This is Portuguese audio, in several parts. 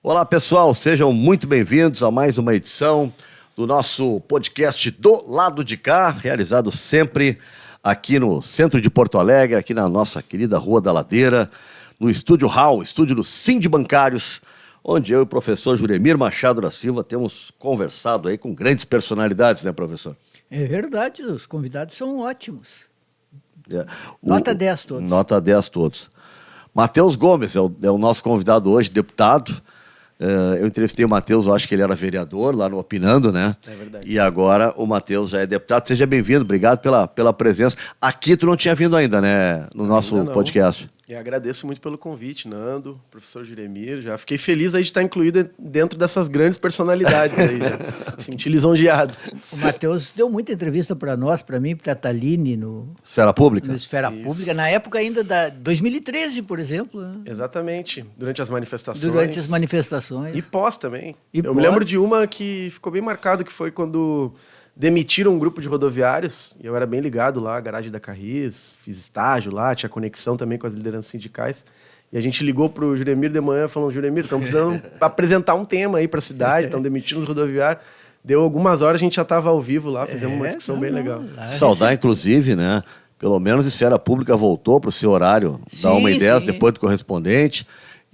Olá, pessoal, sejam muito bem-vindos a mais uma edição do nosso podcast Do Lado de Cá, realizado sempre aqui no centro de Porto Alegre, aqui na nossa querida Rua da Ladeira, no Estúdio Hall, estúdio do Sind Bancários, onde eu e o professor Juremir Machado da Silva temos conversado aí com grandes personalidades, né, professor? É verdade, os convidados são ótimos. Nota 10 todos. Nota 10 todos. Matheus Gomes é o nosso convidado hoje, deputado. Eu entrevistei o Matheus, eu acho que ele era vereador lá no Opinando, né? É verdade. E agora o Matheus já é deputado. Seja bem-vindo, obrigado pela presença. Aqui tu não tinha vindo ainda, né? No nosso podcast. E agradeço muito pelo convite, Nando, professor Juremir. Já fiquei feliz aí de estar incluído dentro dessas grandes personalidades aí. Já. Senti lisonjeado. O Matheus deu muita entrevista para nós, para mim, para a Taline, no Esfera Pública? Esfera Pública, na época ainda da 2013, por exemplo. Né? Exatamente, durante as manifestações. Durante as manifestações. E pós também. E eu me lembro de uma que ficou bem marcado, que foi quando demitiram um grupo de rodoviários, e eu era bem ligado lá, garagem da Carris, fiz estágio lá, tinha conexão também com as lideranças sindicais. E a gente ligou pro Juremir de manhã, falando: Juremir, estamos precisando apresentar um tema aí para a cidade, estão demitindo os rodoviários. Deu algumas horas, a gente já estava ao vivo lá, fizemos uma discussão bem legal. Saudar, inclusive, né? Pelo menos a Esfera Pública voltou para o seu horário, da 1h10, depois do correspondente.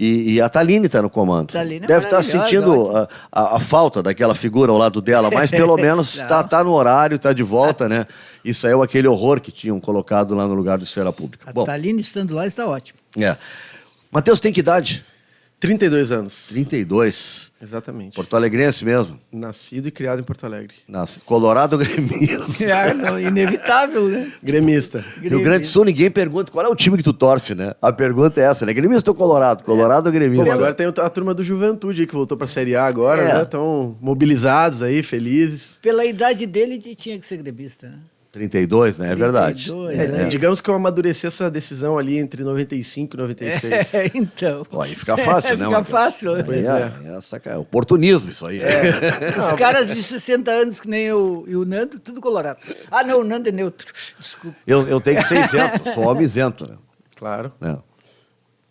E a Taline está no comando. Deve estar sentindo a falta daquela figura ao lado dela, mas pelo menos está no horário, está de volta, né? E saiu aquele horror que tinham colocado lá no lugar do Esfera Pública. A Taline estando lá está ótimo. Matheus, tem que idade? 32 anos. 32. Exatamente. Porto Alegrense mesmo? Nascido e criado em Porto Alegre. Colorado ou gremista? Inevitável, né? Gremista. Rio Grande do Sul, ninguém pergunta qual é o time que tu torce, né? A pergunta é essa, né? Gremista ou Colorado? Colorado ou gremista? Bom, agora tem a turma do Juventude aí que voltou pra Série A agora, né? Estão mobilizados aí, felizes. Pela idade dele, tinha que ser gremista, né? 32, né? É verdade. 32, Digamos que eu amadureci essa decisão ali entre 95 e 96. Então. Aí fica fácil, né? Fica fácil. Pois é oportunismo isso aí. Os caras de 60 anos, que nem eu e o Nando, tudo colorado. Ah, não, o Nando é neutro. Desculpa. Eu tenho que ser isento, sou homem isento, né? Claro.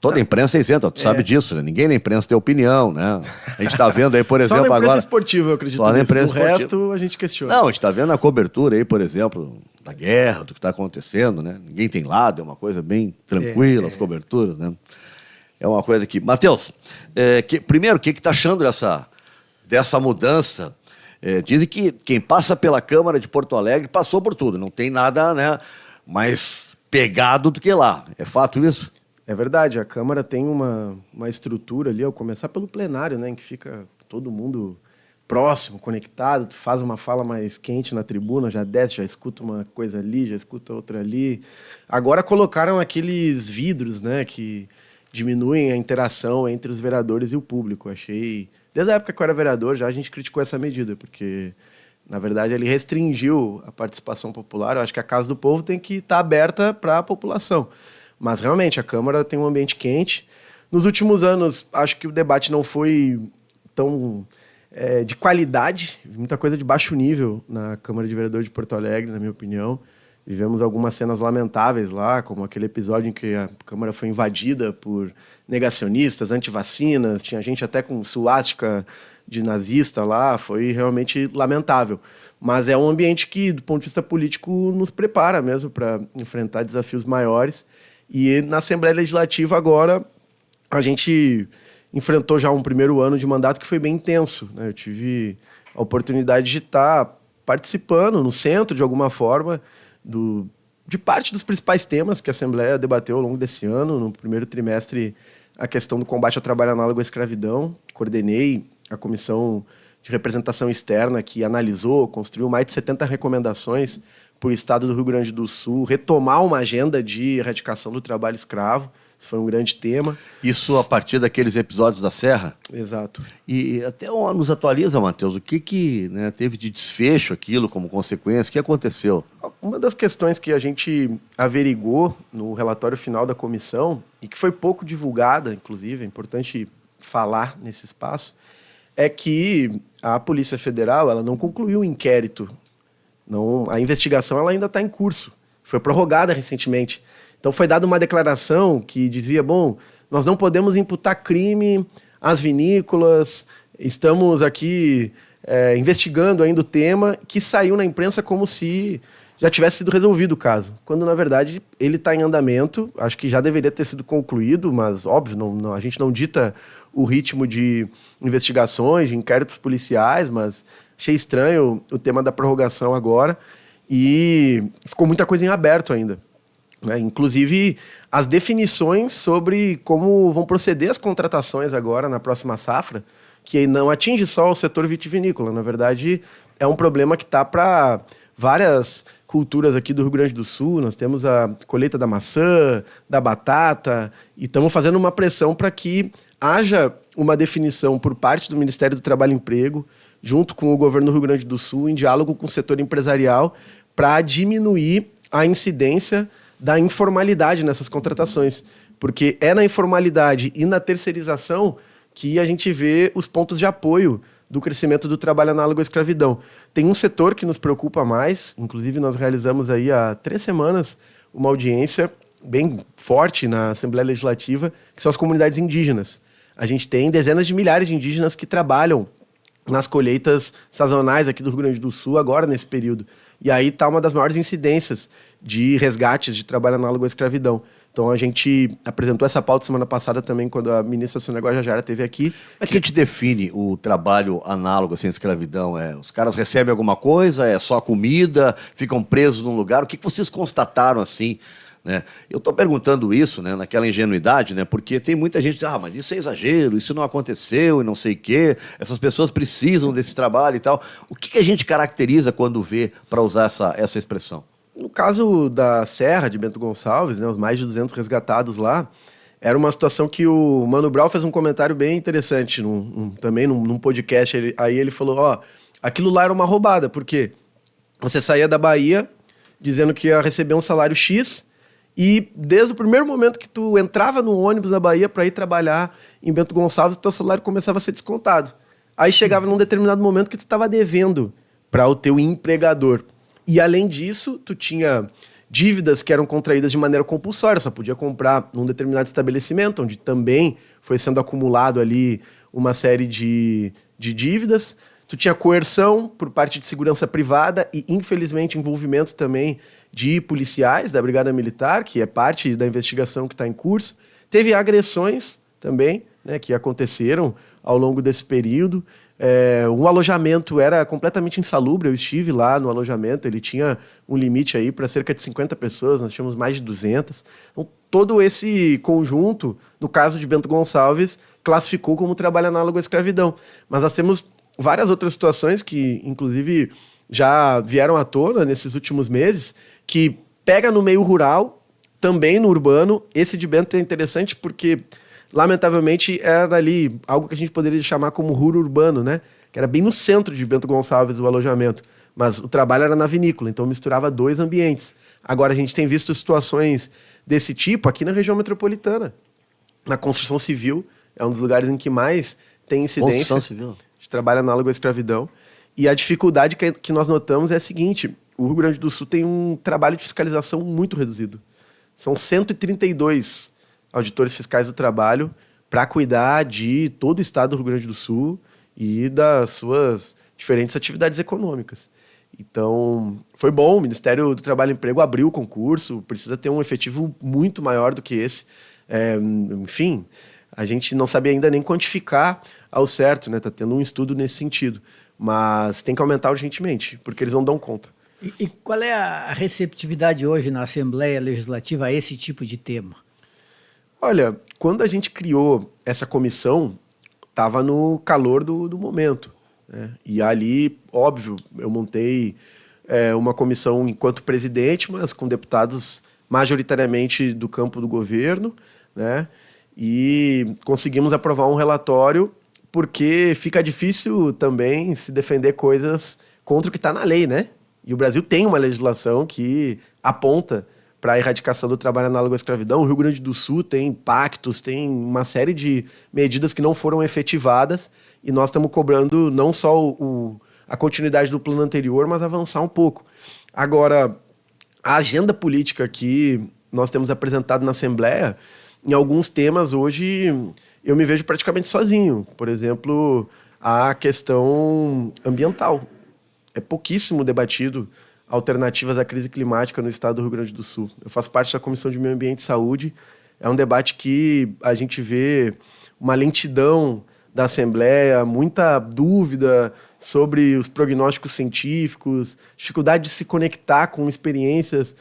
Toda a imprensa é isenta, tu sabe disso, né? Ninguém na imprensa tem opinião, né? A gente tá vendo aí, por exemplo, agora... Só na imprensa esportiva, eu acredito. Só na imprensa esportiva. O resto, a gente questiona. Não, a gente tá vendo a cobertura aí, por exemplo, da guerra, do que tá acontecendo, né? Ninguém tem lado, é uma coisa bem tranquila, as coberturas, né? É uma coisa que... Matheus, primeiro, o que tá achando dessa mudança? Dizem que quem passa pela Câmara de Porto Alegre passou por tudo, não tem nada, né, mais pegado do que lá. É fato isso? É verdade, a Câmara tem uma estrutura ali, ao começar pelo plenário, né, em que fica todo mundo próximo, conectado, tu faz uma fala mais quente na tribuna, já desce, já escuta uma coisa ali, já escuta outra ali. Agora colocaram aqueles vidros, né, que diminuem a interação entre os vereadores e o público. Achei, desde a época que eu era vereador, já a gente criticou essa medida, porque, na verdade, ele restringiu a participação popular. Eu acho que a Casa do Povo tem que estar aberta para a população. Mas, realmente, a Câmara tem um ambiente quente. Nos últimos anos, acho que o debate não foi tão de qualidade, muita coisa de baixo nível na Câmara de Vereadores de Porto Alegre, na minha opinião. Vivemos algumas cenas lamentáveis lá, como aquele episódio em que a Câmara foi invadida por negacionistas, antivacinas, tinha gente até com suástica de nazista lá, foi realmente lamentável. Mas é um ambiente que, do ponto de vista político, nos prepara mesmo para enfrentar desafios maiores. E na Assembleia Legislativa agora a gente enfrentou já um primeiro ano de mandato que foi bem intenso, né? Eu tive a oportunidade de estar participando no centro, de alguma forma, de parte dos principais temas que a Assembleia debateu ao longo desse ano. No primeiro trimestre, a questão do combate ao trabalho análogo à escravidão. Coordenei a comissão de representação externa que analisou, construiu mais de 70 recomendações para o estado do Rio Grande do Sul, retomar uma agenda de erradicação do trabalho escravo. Isso foi um grande tema. Isso a partir daqueles episódios da Serra? Exato. E até nos atualiza, Matheus, o que né, teve de desfecho aquilo como consequência? O que aconteceu? Uma das questões que a gente averigou no relatório final da comissão, e que foi pouco divulgada, inclusive, é importante falar nesse espaço, é que a Polícia Federal ela não concluiu o inquérito. Não, a investigação ela ainda está em curso. Foi prorrogada recentemente. Então foi dada uma declaração que dizia, bom, nós não podemos imputar crime as vinícolas, estamos aqui investigando ainda o tema, que saiu na imprensa como se já tivesse sido resolvido o caso, quando na verdade ele está em andamento, acho que já deveria ter sido concluído, mas óbvio, a gente não dita o ritmo de investigações, de inquéritos policiais, mas achei estranho o tema da prorrogação agora e ficou muita coisa em aberto ainda, né? Inclusive as definições sobre como vão proceder as contratações agora na próxima safra, que não atinge só o setor vitivinícola, na verdade é um problema que está para várias culturas aqui do Rio Grande do Sul. Nós temos a colheita da maçã, da batata, e estamos fazendo uma pressão para que haja uma definição por parte do Ministério do Trabalho e Emprego, junto com o governo do Rio Grande do Sul, em diálogo com o setor empresarial, para diminuir a incidência da informalidade nessas contratações. Porque é na informalidade e na terceirização que a gente vê os pontos de apoio do crescimento do trabalho análogo à escravidão. Tem um setor que nos preocupa mais, inclusive nós realizamos aí há 3 semanas uma audiência bem forte na Assembleia Legislativa, que são as comunidades indígenas. A gente tem dezenas de milhares de indígenas que trabalham nas colheitas sazonais aqui do Rio Grande do Sul, agora nesse período. E aí está uma das maiores incidências de resgates de trabalho análogo à escravidão. Então a gente apresentou essa pauta semana passada também, quando a ministra Sônia Guajajara esteve aqui. Como é que a gente define o trabalho análogo sem escravidão? Os caras recebem alguma coisa, é só comida, ficam presos num lugar? O que vocês constataram assim? Né? Eu estou perguntando isso, né, naquela ingenuidade, né, porque tem muita gente que diz, mas isso é exagero, isso não aconteceu e não sei o quê, essas pessoas precisam desse trabalho e tal. O que a gente caracteriza quando vê para usar essa expressão? No caso da Serra de Bento Gonçalves, né, os mais de 200 resgatados lá, era uma situação que o Mano Brown fez um comentário bem interessante também num podcast. Aí ele falou, aquilo lá era uma roubada, porque você saía da Bahia dizendo que ia receber um salário X e desde o primeiro momento que tu entrava no ônibus da Bahia para ir trabalhar em Bento Gonçalves, o teu salário começava a ser descontado. Aí chegava num determinado momento que tu estava devendo para o teu empregador. E, além disso, tu tinha dívidas que eram contraídas de maneira compulsória. Só podia comprar num determinado estabelecimento, onde também foi sendo acumulado ali uma série de dívidas. Tu tinha coerção por parte de segurança privada e, infelizmente, envolvimento também de policiais da Brigada Militar, que é parte da investigação que está em curso. Teve agressões também, né, que aconteceram ao longo desse período. Um alojamento era completamente insalubre, eu estive lá no alojamento, ele tinha um limite aí para cerca de 50 pessoas, nós tínhamos mais de 200. Então, todo esse conjunto, no caso de Bento Gonçalves, classificou como trabalho análogo à escravidão. Mas nós temos várias outras situações que, inclusive, já vieram à tona nesses últimos meses, que pega no meio rural, também no urbano. Esse de Bento é interessante porque, lamentavelmente, era ali algo que a gente poderia chamar como ruro urbano, né? Que era bem no centro de Bento Gonçalves o alojamento. Mas o trabalho era na vinícola, então misturava 2 ambientes. Agora a gente tem visto situações desse tipo aqui na região metropolitana. Na construção civil, é um dos lugares em que mais tem incidência de trabalho análogo à escravidão. E a dificuldade que nós notamos é a seguinte: o Rio Grande do Sul tem um trabalho de fiscalização muito reduzido. São 132 auditores fiscais do trabalho para cuidar de todo o estado do Rio Grande do Sul e das suas diferentes atividades econômicas. Então, foi bom, o Ministério do Trabalho e Emprego abriu o concurso, precisa ter um efetivo muito maior do que esse. Enfim, a gente não sabe ainda nem quantificar ao certo, né? Está tendo um estudo nesse sentido, mas tem que aumentar urgentemente, porque eles não dão conta. E qual é a receptividade hoje na Assembleia Legislativa a esse tipo de tema? Olha, quando a gente criou essa comissão, estava no calor do momento, né? E ali, óbvio, eu montei uma comissão enquanto presidente, mas com deputados majoritariamente do campo do governo, né? E conseguimos aprovar um relatório, porque fica difícil também se defender coisas contra o que está na lei, né? E o Brasil tem uma legislação que aponta para a erradicação do trabalho análogo à escravidão. O Rio Grande do Sul tem pactos, tem uma série de medidas que não foram efetivadas, e nós estamos cobrando não só a continuidade do plano anterior, mas avançar um pouco. Agora, a agenda política que nós temos apresentado na Assembleia em alguns temas hoje eu me vejo praticamente sozinho. Por exemplo, a questão ambiental. É pouquíssimo debatido alternativas à crise climática no estado do Rio Grande do Sul. Eu faço parte da Comissão de Meio Ambiente e Saúde. É um debate que a gente vê uma lentidão da Assembleia, muita dúvida sobre os prognósticos científicos, dificuldade de se conectar com experiências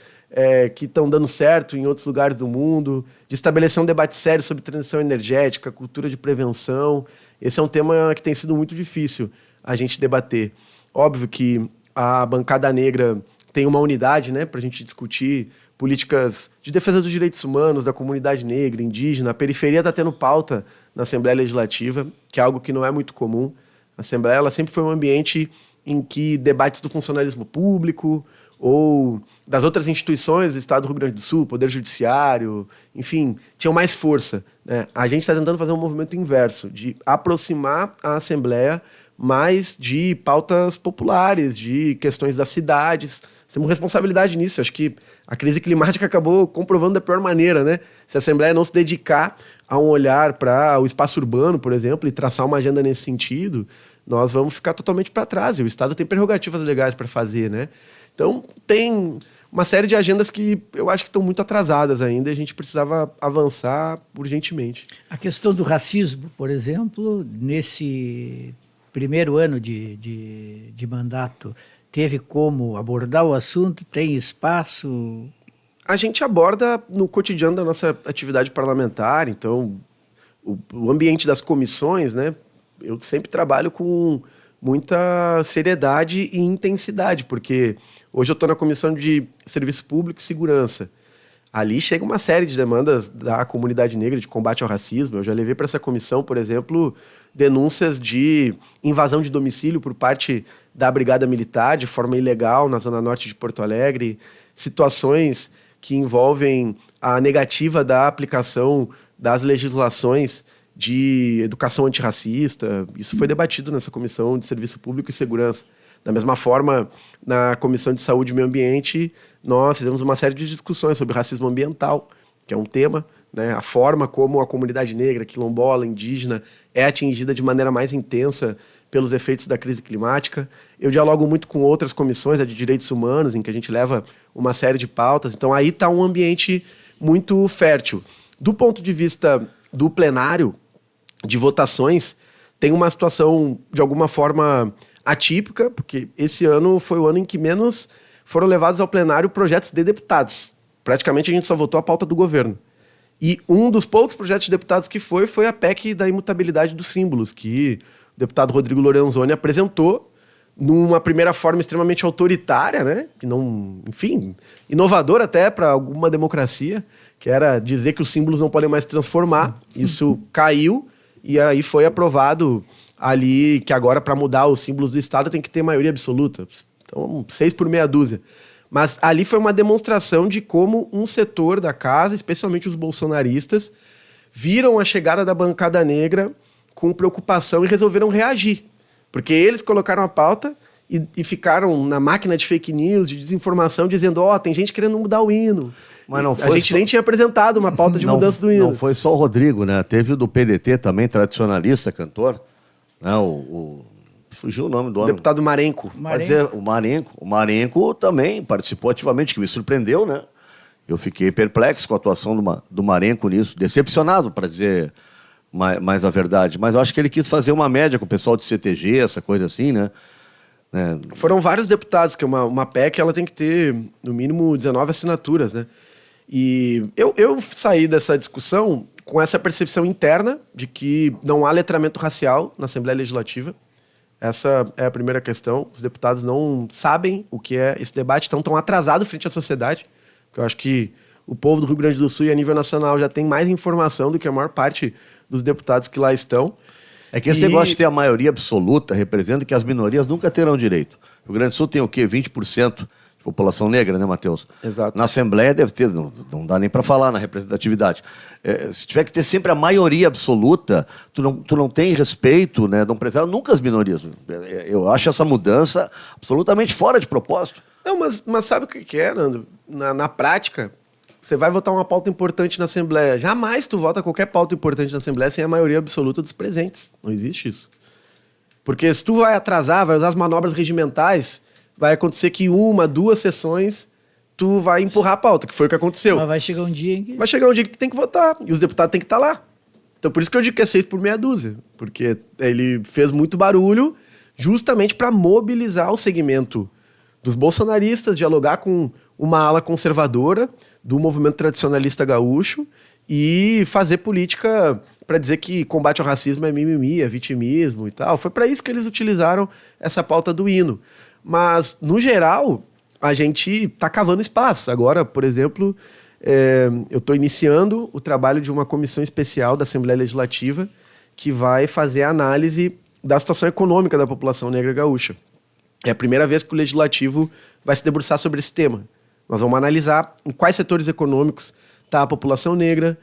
que estão dando certo em outros lugares do mundo, de estabelecer um debate sério sobre transição energética, cultura de prevenção. Esse é um tema que tem sido muito difícil a gente debater. Óbvio que a bancada negra tem uma unidade, né, para a gente discutir políticas de defesa dos direitos humanos, da comunidade negra, indígena. A periferia está tendo pauta na Assembleia Legislativa, que é algo que não é muito comum. A Assembleia ela sempre foi um ambiente em que debates do funcionalismo público ou das outras instituições do Estado do Rio Grande do Sul, Poder Judiciário, enfim, tinham mais força, né? A gente está tentando fazer um movimento inverso, de aproximar a Assembleia mais de pautas populares, de questões das cidades. Temos responsabilidade nisso. Acho que a crise climática acabou comprovando da pior maneira, né? Se a Assembleia não se dedicar a um olhar para o espaço urbano, por exemplo, e traçar uma agenda nesse sentido, nós vamos ficar totalmente para trás. E o Estado tem prerrogativas legais para fazer, né? Então, tem uma série de agendas que eu acho que estão muito atrasadas ainda e a gente precisava avançar urgentemente. A questão do racismo, por exemplo, nesse primeiro ano de mandato, teve como abordar o assunto? Tem espaço? A gente aborda no cotidiano da nossa atividade parlamentar, então o ambiente das comissões, né? Eu sempre trabalho com muita seriedade e intensidade, porque hoje eu estou na Comissão de Serviço Público e Segurança. Ali chega uma série de demandas da comunidade negra de combate ao racismo. Eu já levei para essa comissão, por exemplo, denúncias de invasão de domicílio por parte da Brigada Militar de forma ilegal na Zona Norte de Porto Alegre, situações que envolvem a negativa da aplicação das legislações de educação antirracista. Isso foi debatido nessa Comissão de Serviço Público e Segurança. Da mesma forma, na Comissão de Saúde e Meio Ambiente, nós fizemos uma série de discussões sobre racismo ambiental, que é um tema, né? A forma como a comunidade negra, quilombola, indígena, é atingida de maneira mais intensa pelos efeitos da crise climática. Eu dialogo muito com outras comissões, a de direitos humanos, em que a gente leva uma série de pautas. Então, aí está um ambiente muito fértil. Do ponto de vista do plenário, de votações, tem uma situação, de alguma forma, atípica, porque esse ano foi o ano em que menos foram levados ao plenário projetos de deputados. Praticamente a gente só votou a pauta do governo. E um dos poucos projetos de deputados que foi a PEC da imutabilidade dos símbolos, que o deputado Rodrigo Lorenzoni apresentou numa primeira forma extremamente autoritária, né? E não, enfim, inovador até para alguma democracia, que era dizer que os símbolos não podem mais se transformar. Isso caiu e aí foi aprovado ali que agora para mudar os símbolos do Estado tem que ter maioria absoluta. Então, 6 por meia dúzia. Mas ali foi uma demonstração de como um setor da casa, especialmente os bolsonaristas, viram a chegada da bancada negra com preocupação e resolveram reagir. Porque eles colocaram a pauta e ficaram na máquina de fake news, de desinformação, dizendo, tem gente querendo mudar o hino. Mas não foi a gente nem tinha apresentado uma pauta de mudança do hino. Não foi só o Rodrigo, né? Teve o do PDT também, tradicionalista, cantor. Né? Fugiu o nome do homem. Deputado Marenco. Pode dizer, o Marenco. O Marenco também participou ativamente, que me surpreendeu, né? Eu fiquei perplexo com a atuação do Marenco nisso, decepcionado, para dizer mais a verdade. Mas eu acho que ele quis fazer uma média com o pessoal de CTG, essa coisa assim, né? Foram vários deputados, que uma PEC ela tem que ter, no mínimo, 19 assinaturas, né? E eu saí dessa discussão com essa percepção interna de que não há letramento racial na Assembleia Legislativa. Essa é a primeira questão. Os deputados não sabem o que é esse debate, estão atrasados frente à sociedade. Porque eu acho que o povo do Rio Grande do Sul e a nível nacional já tem mais informação do que a maior parte dos deputados que lá estão. É que esse negócio de ter a maioria absoluta representa que as minorias nunca terão direito. O Rio Grande do Sul tem o quê? 20% de população negra, né, Matheus? Exato. Na Assembleia deve ter, não dá nem para falar na representatividade. Se tiver que ter sempre a maioria absoluta, tu não tem respeito, né? Não preserva nunca as minorias. Eu acho essa mudança absolutamente fora de propósito. Não, mas sabe o que é, Nando? Na prática, você vai votar uma pauta importante na Assembleia. Jamais tu vota qualquer pauta importante na Assembleia sem a maioria absoluta dos presentes. Não existe isso. Porque se tu vai atrasar, vai usar as manobras regimentais, vai acontecer que 1, 2 sessões tu vai empurrar a pauta, que foi o que aconteceu. Mas vai chegar um dia em que... Vai chegar um dia que tu tem que votar, e os deputados têm que estar lá. Então por isso que eu digo que é 6 por meia dúzia, porque ele fez muito barulho justamente para mobilizar o segmento dos bolsonaristas, dialogar com uma ala conservadora do movimento tradicionalista gaúcho e fazer política para dizer que combate ao racismo é mimimi, é vitimismo e tal. Foi para isso que eles utilizaram essa pauta do hino. Mas, no geral, a gente está cavando espaço. Agora, por exemplo, eu estou iniciando o trabalho de uma comissão especial da Assembleia Legislativa que vai fazer a análise da situação econômica da população negra gaúcha. É a primeira vez que o Legislativo vai se debruçar sobre esse tema. Nós vamos analisar em quais setores econômicos está a população negra,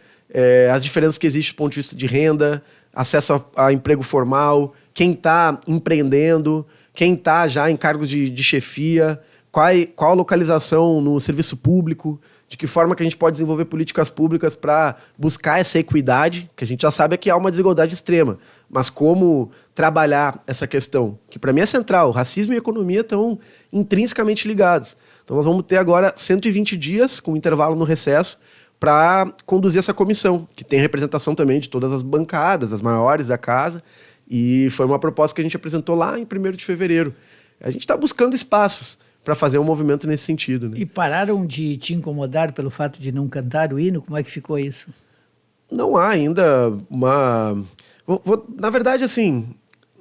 as diferenças que existem do ponto de vista de renda, acesso a emprego formal, quem está empreendendo, quem está já em cargos de chefia, qual a localização no serviço público, de que forma que a gente pode desenvolver políticas públicas para buscar essa equidade, que a gente já sabe que há uma desigualdade extrema, mas como trabalhar essa questão, que para mim é central. Racismo e economia estão intrinsecamente ligados. Então nós vamos ter agora 120 dias, com intervalo no recesso, para conduzir essa comissão, que tem representação também de todas as bancadas, as maiores da casa, e foi uma proposta que a gente apresentou lá em 1º de fevereiro. A gente está buscando espaços para fazer um movimento nesse sentido. Né? E pararam de te incomodar pelo fato de não cantar o hino? Como é que ficou isso? Não há ainda uma... Na verdade, assim,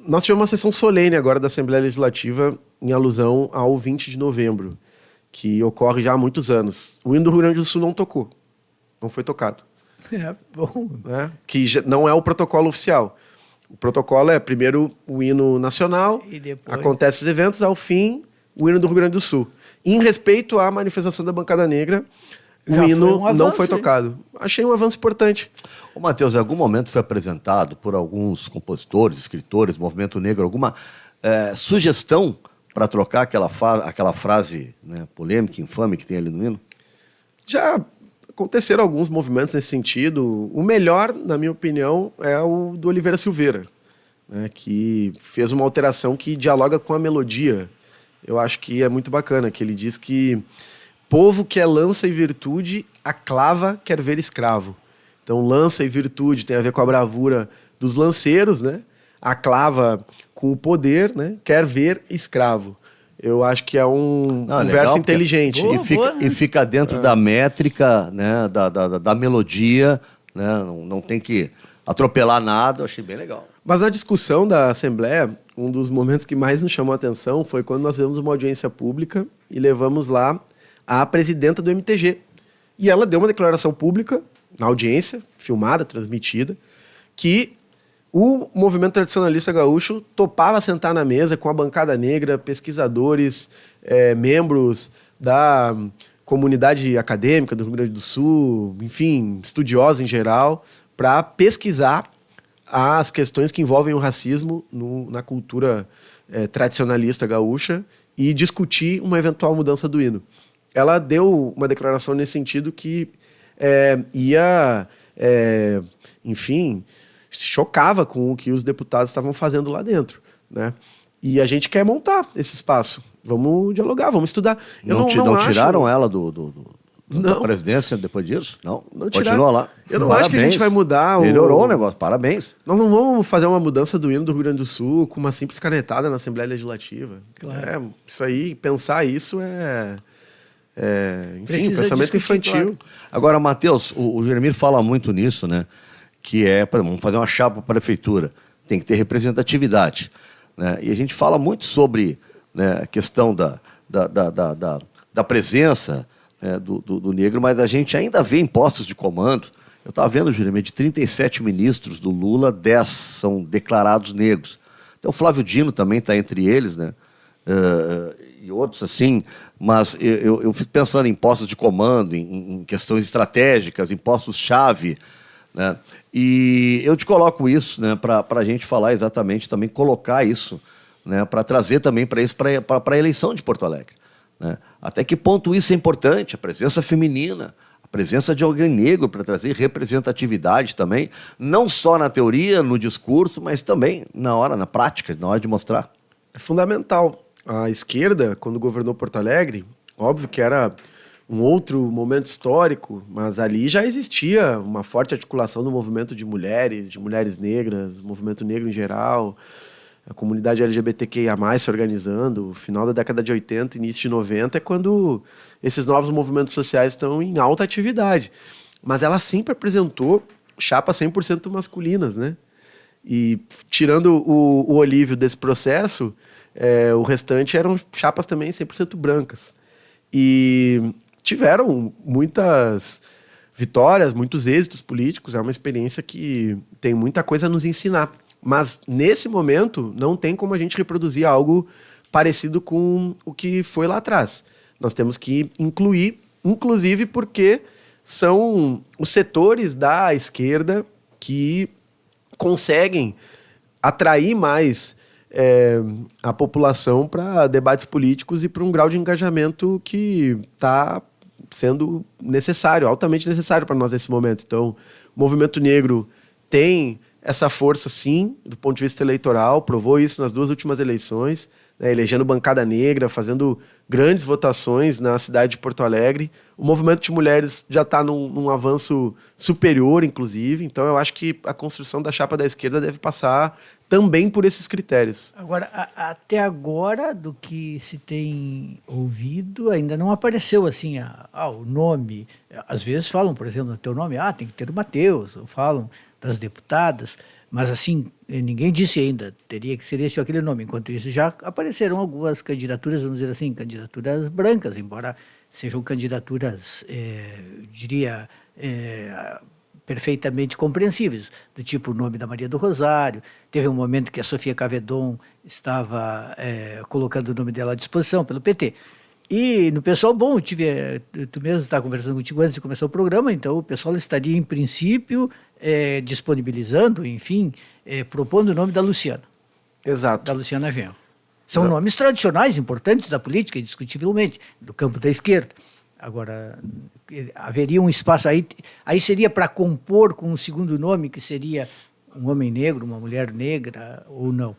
nós tivemos uma sessão solene agora da Assembleia Legislativa em alusão ao 20 de novembro, que ocorre já há muitos anos. O hino do Rio Grande do Sul não tocou. Não foi tocado. É bom. Né? Que não é o protocolo oficial. O protocolo é primeiro o hino nacional, E depois... acontecem os eventos, ao fim, o hino do Rio Grande do Sul. Em respeito à manifestação da bancada negra, o hino não foi tocado. Achei um avanço importante. Ô, Matheus, em algum momento foi apresentado por alguns compositores, escritores, movimento negro, alguma sugestão para trocar aquela frase, né, polêmica, infame que tem ali no hino? Já aconteceram alguns movimentos nesse sentido. O melhor, na minha opinião, é o do Oliveira Silveira, né, que fez uma alteração que dialoga com a melodia. Eu acho que é muito bacana, que ele diz que povo que é lança e virtude, a clava quer ver escravo. Então, lança e virtude tem a ver com a bravura dos lanceiros, né? A clava com o poder, né? Quer ver escravo. Eu acho que é um verso inteligente. E fica dentro da métrica, né? da melodia, né? Não tem que atropelar nada. Eu achei bem legal. Mas na discussão da Assembleia, um dos momentos que mais nos chamou a atenção foi quando nós fizemos uma audiência pública e levamos lá a presidenta do MTG. E ela deu uma declaração pública, na audiência, filmada, transmitida, que o movimento tradicionalista gaúcho topava sentar na mesa com a bancada negra, pesquisadores, membros da comunidade acadêmica do Rio Grande do Sul, enfim, estudiosos em geral, para pesquisar as questões que envolvem o racismo na cultura tradicionalista gaúcha e discutir uma eventual mudança do hino. Ela deu uma declaração nesse sentido que enfim, se chocava com o que os deputados estavam fazendo lá dentro, né? E a gente quer montar esse espaço. Vamos dialogar, vamos estudar. Não tiraram ela da presidência depois disso? Não continua lá. Eu não acho que a gente vai mudar. Melhorou o negócio, parabéns. Nós não vamos fazer uma mudança do hino do Rio Grande do Sul com uma simples canetada na Assembleia Legislativa. Claro. Isso aí, pensar isso enfim, Precisa pensamento discutir, infantil. claro. Agora, Matheus, o Jeremir fala muito nisso, né? Que vamos fazer uma chapa para a prefeitura. Tem que ter representatividade. Né? E a gente fala muito sobre, né, a questão da presença, né, do negro, mas a gente ainda vê em postos de comando. Eu estava vendo, Jeremir, de 37 ministros do Lula, 10 são declarados negros. Então, o Flávio Dino também está entre eles, né? E outros assim, mas eu fico pensando em postos de comando, em questões estratégicas, em postos-chave, né? E eu te coloco isso, né, para a gente falar exatamente, também colocar isso, né, para trazer também para a eleição de Porto Alegre. Né? Até que ponto isso é importante, a presença feminina, a A presença de alguém negro para trazer representatividade também, não só na teoria, no discurso, mas também na prática, na hora de mostrar. É fundamental. A esquerda, quando governou Porto Alegre, óbvio que era um outro momento histórico, mas ali já existia uma forte articulação do movimento de mulheres negras, movimento negro em geral, a comunidade LGBTQIA+, se organizando. Final da década de 80, início de 90 é quando esses novos movimentos sociais estão em alta atividade. Mas ela sempre apresentou chapas 100% masculinas, né? E tirando o Olívio desse processo, o restante eram chapas também 100% brancas. E tiveram muitas vitórias, muitos êxitos políticos. É uma experiência que tem muita coisa a nos ensinar. Mas, nesse momento, não tem como a gente reproduzir algo parecido com o que foi lá atrás. Nós temos que incluir, inclusive porque são os setores da esquerda que conseguem atrair mais a população para debates políticos e para um grau de engajamento que está sendo necessário, altamente necessário para nós nesse momento. Então, o movimento negro tem essa força, sim, do ponto de vista eleitoral, provou isso nas 2 últimas eleições, né, elegendo bancada negra, fazendo grandes votações na cidade de Porto Alegre. O movimento de mulheres já está num avanço superior, inclusive. Então, eu acho que a construção da chapa da esquerda deve passar também por esses critérios. Agora, até agora, do que se tem ouvido, ainda não apareceu assim o nome. Às vezes falam, por exemplo, no teu nome, tem que ter o Matheus, ou falam das deputadas, mas assim, ninguém disse ainda, teria que ser esse ou aquele nome. Enquanto isso, já apareceram algumas candidaturas, vamos dizer assim, candidaturas brancas, embora sejam candidaturas, diria, perfeitamente compreensíveis, do tipo o nome da Maria do Rosário. Teve um momento que a Sofia Cavedon estava colocando o nome dela à disposição pelo PT. E no pessoal, bom, tu mesmo estava conversando contigo antes de começar o programa, então o pessoal estaria, em princípio, disponibilizando, enfim, propondo o nome da Luciana. Exato. Da Luciana Genro. São nomes tradicionais, importantes da política, indiscutivelmente, do campo da esquerda. Agora, haveria um espaço aí seria para compor com um segundo nome, que seria um homem negro, uma mulher negra, ou não?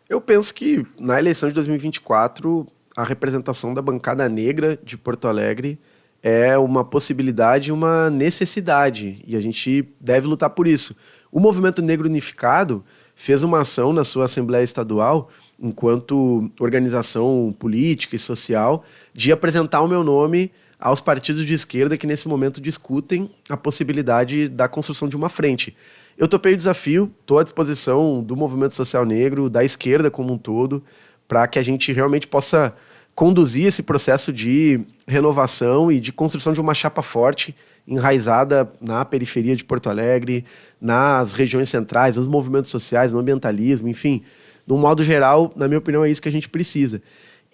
Eu penso que na eleição de 2024, a representação da bancada negra de Porto Alegre é uma possibilidade e uma necessidade, e a gente deve lutar por isso. O Movimento Negro Unificado fez uma ação na sua Assembleia Estadual, enquanto organização política e social, de apresentar o meu nome aos partidos de esquerda que nesse momento discutem a possibilidade da construção de uma frente. Eu topei o desafio, estou à disposição do movimento social negro, da esquerda como um todo, para que a gente realmente possa conduzir esse processo de renovação e de construção de uma chapa forte, enraizada na periferia de Porto Alegre, nas regiões centrais, nos movimentos sociais, no ambientalismo, enfim. De um modo geral, na minha opinião, é isso que a gente precisa.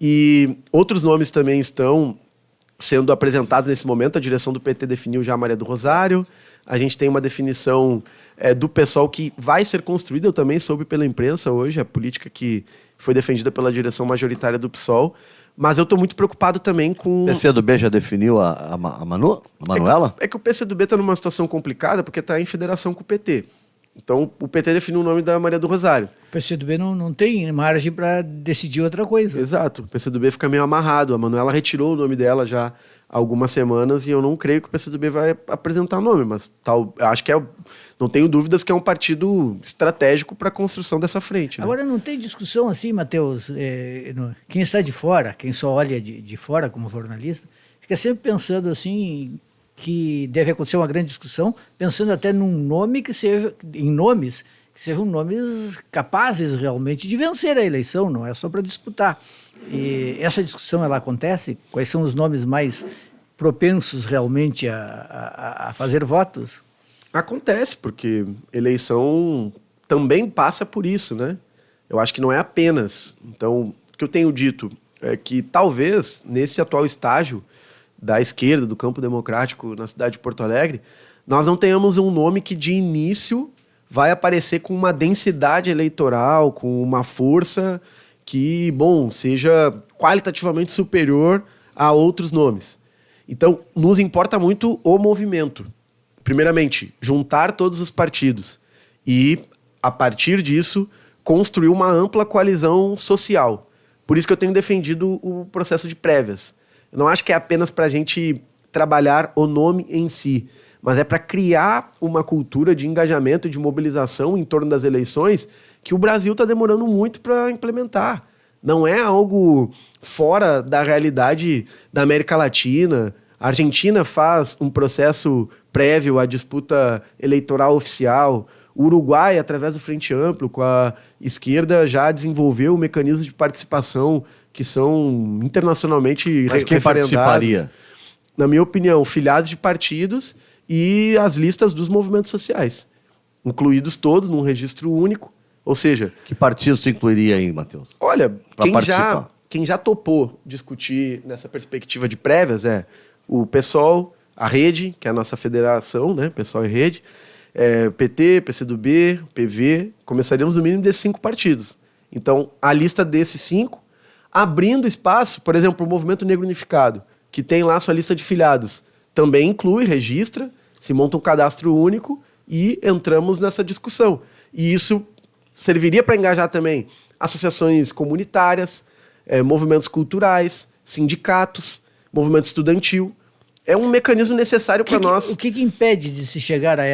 E outros nomes também estão sendo apresentados nesse momento. A direção do PT definiu já a Maria do Rosário. A gente tem uma definição do pessoal que vai ser construída. Eu também soube pela imprensa hoje, a política que foi defendida pela direção majoritária do PSOL. Mas eu estou muito preocupado também com... O PCdoB já definiu a Manuela? É que o PCdoB está numa situação complicada porque está em federação com o PT. Então, o PT definiu o nome da Maria do Rosário. O PCdoB não tem margem para decidir outra coisa. Exato. O PCdoB fica meio amarrado. A Manuela retirou o nome dela já há algumas semanas e eu não creio que o PCdoB vai apresentar o nome, mas acho que não tenho dúvidas que é um partido estratégico para a construção dessa frente. Né? Agora, não tem discussão assim, Matheus, quem está de fora, quem só olha de fora como jornalista, fica sempre pensando assim que deve acontecer uma grande discussão, pensando até em nomes que sejam nomes capazes realmente de vencer a eleição, não é só para disputar. E essa discussão, ela acontece? Quais são os nomes mais propensos realmente a fazer votos? Acontece, porque eleição também passa por isso, né? Eu acho que não é apenas. Então, o que eu tenho dito é que talvez, nesse atual estágio da esquerda, do campo democrático na cidade de Porto Alegre, nós não tenhamos um nome que de início vai aparecer com uma densidade eleitoral, com uma força que, seja qualitativamente superior a outros nomes. Então, nos importa muito o movimento. Primeiramente, juntar todos os partidos e, a partir disso, construir uma ampla coalizão social. Por isso que eu tenho defendido o processo de prévias. Eu não acho que é apenas para a gente trabalhar o nome em si, mas é para criar uma cultura de engajamento e de mobilização em torno das eleições que o Brasil está demorando muito para implementar. Não é algo fora da realidade da América Latina. A Argentina faz um processo prévio à disputa eleitoral oficial. O Uruguai, através do Frente Amplo, com a esquerda, já desenvolveu mecanismos de participação que são internacionalmente Mas quem participaria? Na minha opinião, filiados de partidos e as listas dos movimentos sociais, incluídos todos num registro único. Ou seja... Que partido você incluiria aí, Matheus? Olha, quem já topou discutir nessa perspectiva de prévias é o PSOL, a Rede, que é a nossa federação, né? PSOL e Rede, PT, PCdoB, PV, começaríamos no mínimo desses 5 partidos. Então, a lista desses 5, abrindo espaço, por exemplo, o Movimento Negro Unificado, que tem lá sua lista de filiados, também inclui, registra, se monta um cadastro único e entramos nessa discussão. E isso serviria para engajar também associações comunitárias, movimentos culturais, sindicatos, movimento estudantil. É um mecanismo necessário para nós. O que impede de se chegar a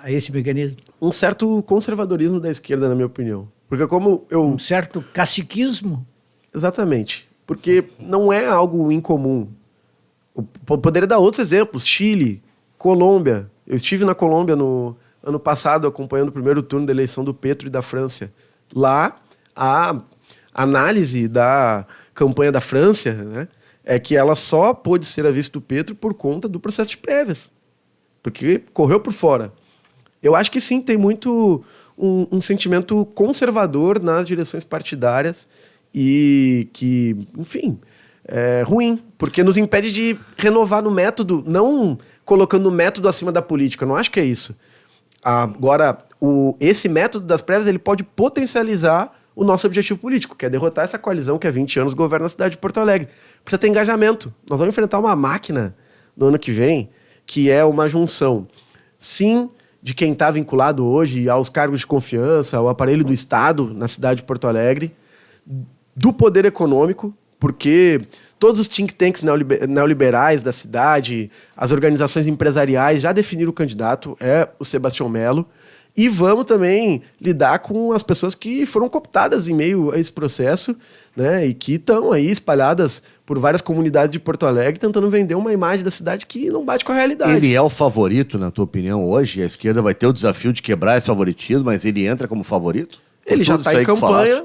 esse mecanismo? Um certo conservadorismo da esquerda, na minha opinião. Porque como eu... Um certo caciquismo? Exatamente. Porque não é algo incomum. Eu poderia dar outros exemplos. Chile, Colômbia. Eu estive na Colômbia no ano passado acompanhando o primeiro turno da eleição do Petro e da França. Lá, a análise da campanha da França, né, é que ela só pôde ser a vista do Petro por conta do processo de prévias. Porque correu por fora. Eu acho que sim, tem muito um sentimento conservador nas direções partidárias e que, enfim, é ruim, porque nos impede de renovar no método, não colocando o método acima da política. Eu não acho que é isso. Agora, esse método das prévias ele pode potencializar o nosso objetivo político, que é derrotar essa coalizão que há 20 anos governa a cidade de Porto Alegre. Precisa ter engajamento. Nós vamos enfrentar uma máquina no ano que vem, que é uma junção, sim, de quem está vinculado hoje aos cargos de confiança, ao aparelho do Estado na cidade de Porto Alegre, do poder econômico, porque todos os think tanks neoliberais da cidade, as organizações empresariais já definiram o candidato, é o Sebastião Melo, e vamos também lidar com as pessoas que foram cooptadas em meio a esse processo, né, e que estão aí espalhadas por várias comunidades de Porto Alegre tentando vender uma imagem da cidade que não bate com a realidade. Ele é o favorito, na tua opinião, hoje? A esquerda vai ter o desafio de quebrar esse favoritismo, mas ele entra como favorito? Ele já está em campanha.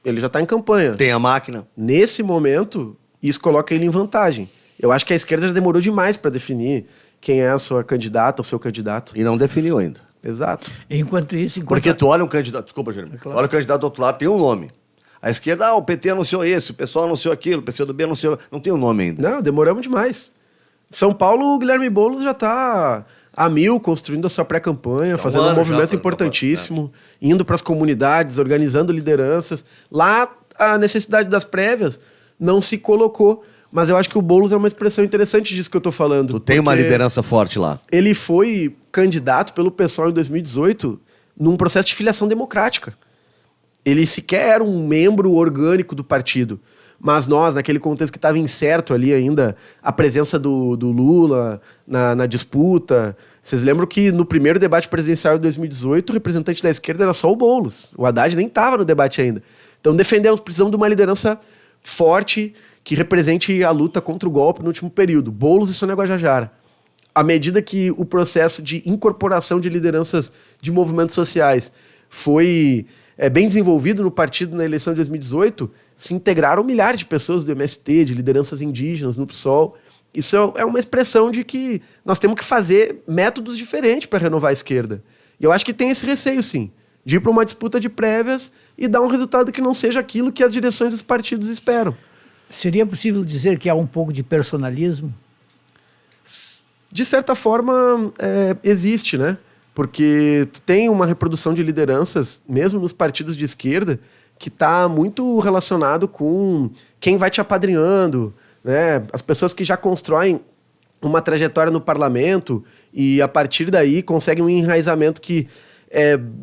Ele já está em campanha. Tem a máquina. Nesse momento, isso coloca ele em vantagem. Eu acho que a esquerda já demorou demais para definir quem é a sua candidata, o seu candidato. E não definiu ainda. Exato. Enquanto isso... Porque tu olha um candidato... Desculpa, Jeremy. Claro. Olha o candidato do outro lado, tem um nome. A esquerda, o PT anunciou esse, o pessoal anunciou aquilo, o PCdoB anunciou... Não tem um nome ainda. Não, demoramos demais. São Paulo, o Guilherme Boulos já está a mil, construindo a sua pré-campanha, fazendo um movimento importantíssimo, indo para as comunidades, organizando lideranças. Lá, a necessidade das prévias não se colocou. Mas eu acho que o Boulos é uma expressão interessante disso que eu estou falando. Tu tem uma liderança forte lá. Ele foi candidato pelo PSOL em 2018 num processo de filiação democrática. Ele sequer era um membro orgânico do partido. Mas nós, naquele contexto que estava incerto ali ainda, a presença do Lula na disputa... Vocês lembram que no primeiro debate presidencial de 2018, o representante da esquerda era só o Boulos. O Haddad nem estava no debate ainda. Então precisamos de uma liderança forte que represente a luta contra o golpe no último período. Boulos e Sônia Guajajara. À medida que o processo de incorporação de lideranças de movimentos sociais foi bem desenvolvido no partido na eleição de 2018, se integraram milhares de pessoas do MST, de lideranças indígenas no PSOL. Isso é uma expressão de que nós temos que fazer métodos diferentes para renovar a esquerda. E eu acho que tem esse receio, sim, de ir para uma disputa de prévias e dar um resultado que não seja aquilo que as direções dos partidos esperam. Seria possível dizer que há um pouco de personalismo? De certa forma, existe, né? Porque tem uma reprodução de lideranças, mesmo nos partidos de esquerda, que está muito relacionado com quem vai te apadrinhando, né? As pessoas que já constroem uma trajetória no parlamento e, a partir daí, conseguem um enraizamento que,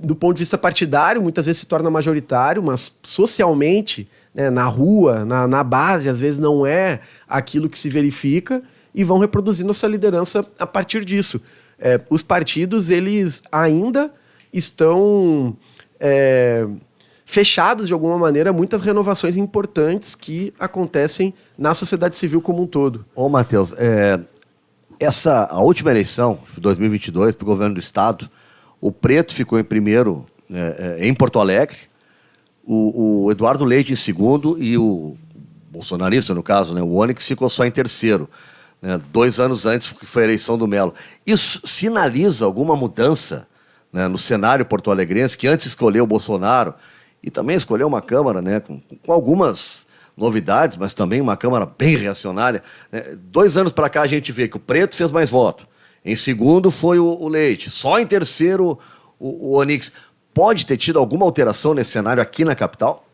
do ponto de vista partidário, muitas vezes se torna majoritário, mas socialmente, né, na rua, na base, às vezes não é aquilo que se verifica, e vão reproduzindo essa liderança a partir disso. Os partidos, eles ainda estão fechados, de alguma maneira, a muitas renovações importantes que acontecem na sociedade civil como um todo. Ô, Matheus, a última eleição, 2022, para o governo do Estado, o Preto ficou em primeiro em Porto Alegre, o Eduardo Leite em segundo e o bolsonarista, no caso, né, o Onyx, ficou só em terceiro. 2 anos antes que foi a eleição do Melo. Isso sinaliza alguma mudança, né, no cenário porto-alegrense, que antes escolheu o Bolsonaro e também escolheu uma Câmara, né, com algumas novidades, mas também uma Câmara bem reacionária. 2 anos para cá a gente vê que o Preto fez mais voto. Em segundo foi o Leite. Só em terceiro o Onyx. Pode ter tido alguma alteração nesse cenário aqui na capital?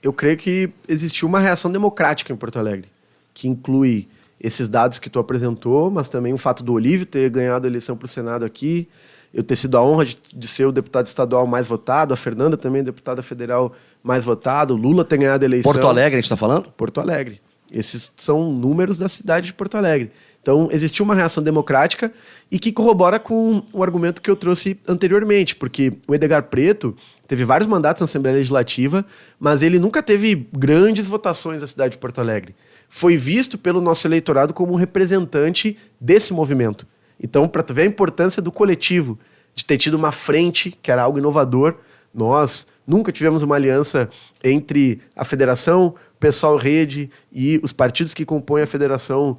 Eu creio que existiu uma reação democrática em Porto Alegre, que inclui esses dados que tu apresentou, mas também o fato do Olívio ter ganhado a eleição para o Senado aqui, eu ter sido a honra de ser o deputado estadual mais votado, a Fernanda também deputada federal mais votada, o Lula ter ganhado a eleição. Porto Alegre, a gente está falando? Porto Alegre. Esses são números da cidade de Porto Alegre. Então, existiu uma reação democrática e que corrobora com o argumento que eu trouxe anteriormente, porque o Edgar Preto teve vários mandatos na Assembleia Legislativa, mas ele nunca teve grandes votações na cidade de Porto Alegre. Foi visto pelo nosso eleitorado como um representante desse movimento. Então, para tu ver a importância do coletivo, de ter tido uma frente, que era algo inovador, nós nunca tivemos uma aliança entre a federação, o PSOL Rede e os partidos que compõem a federação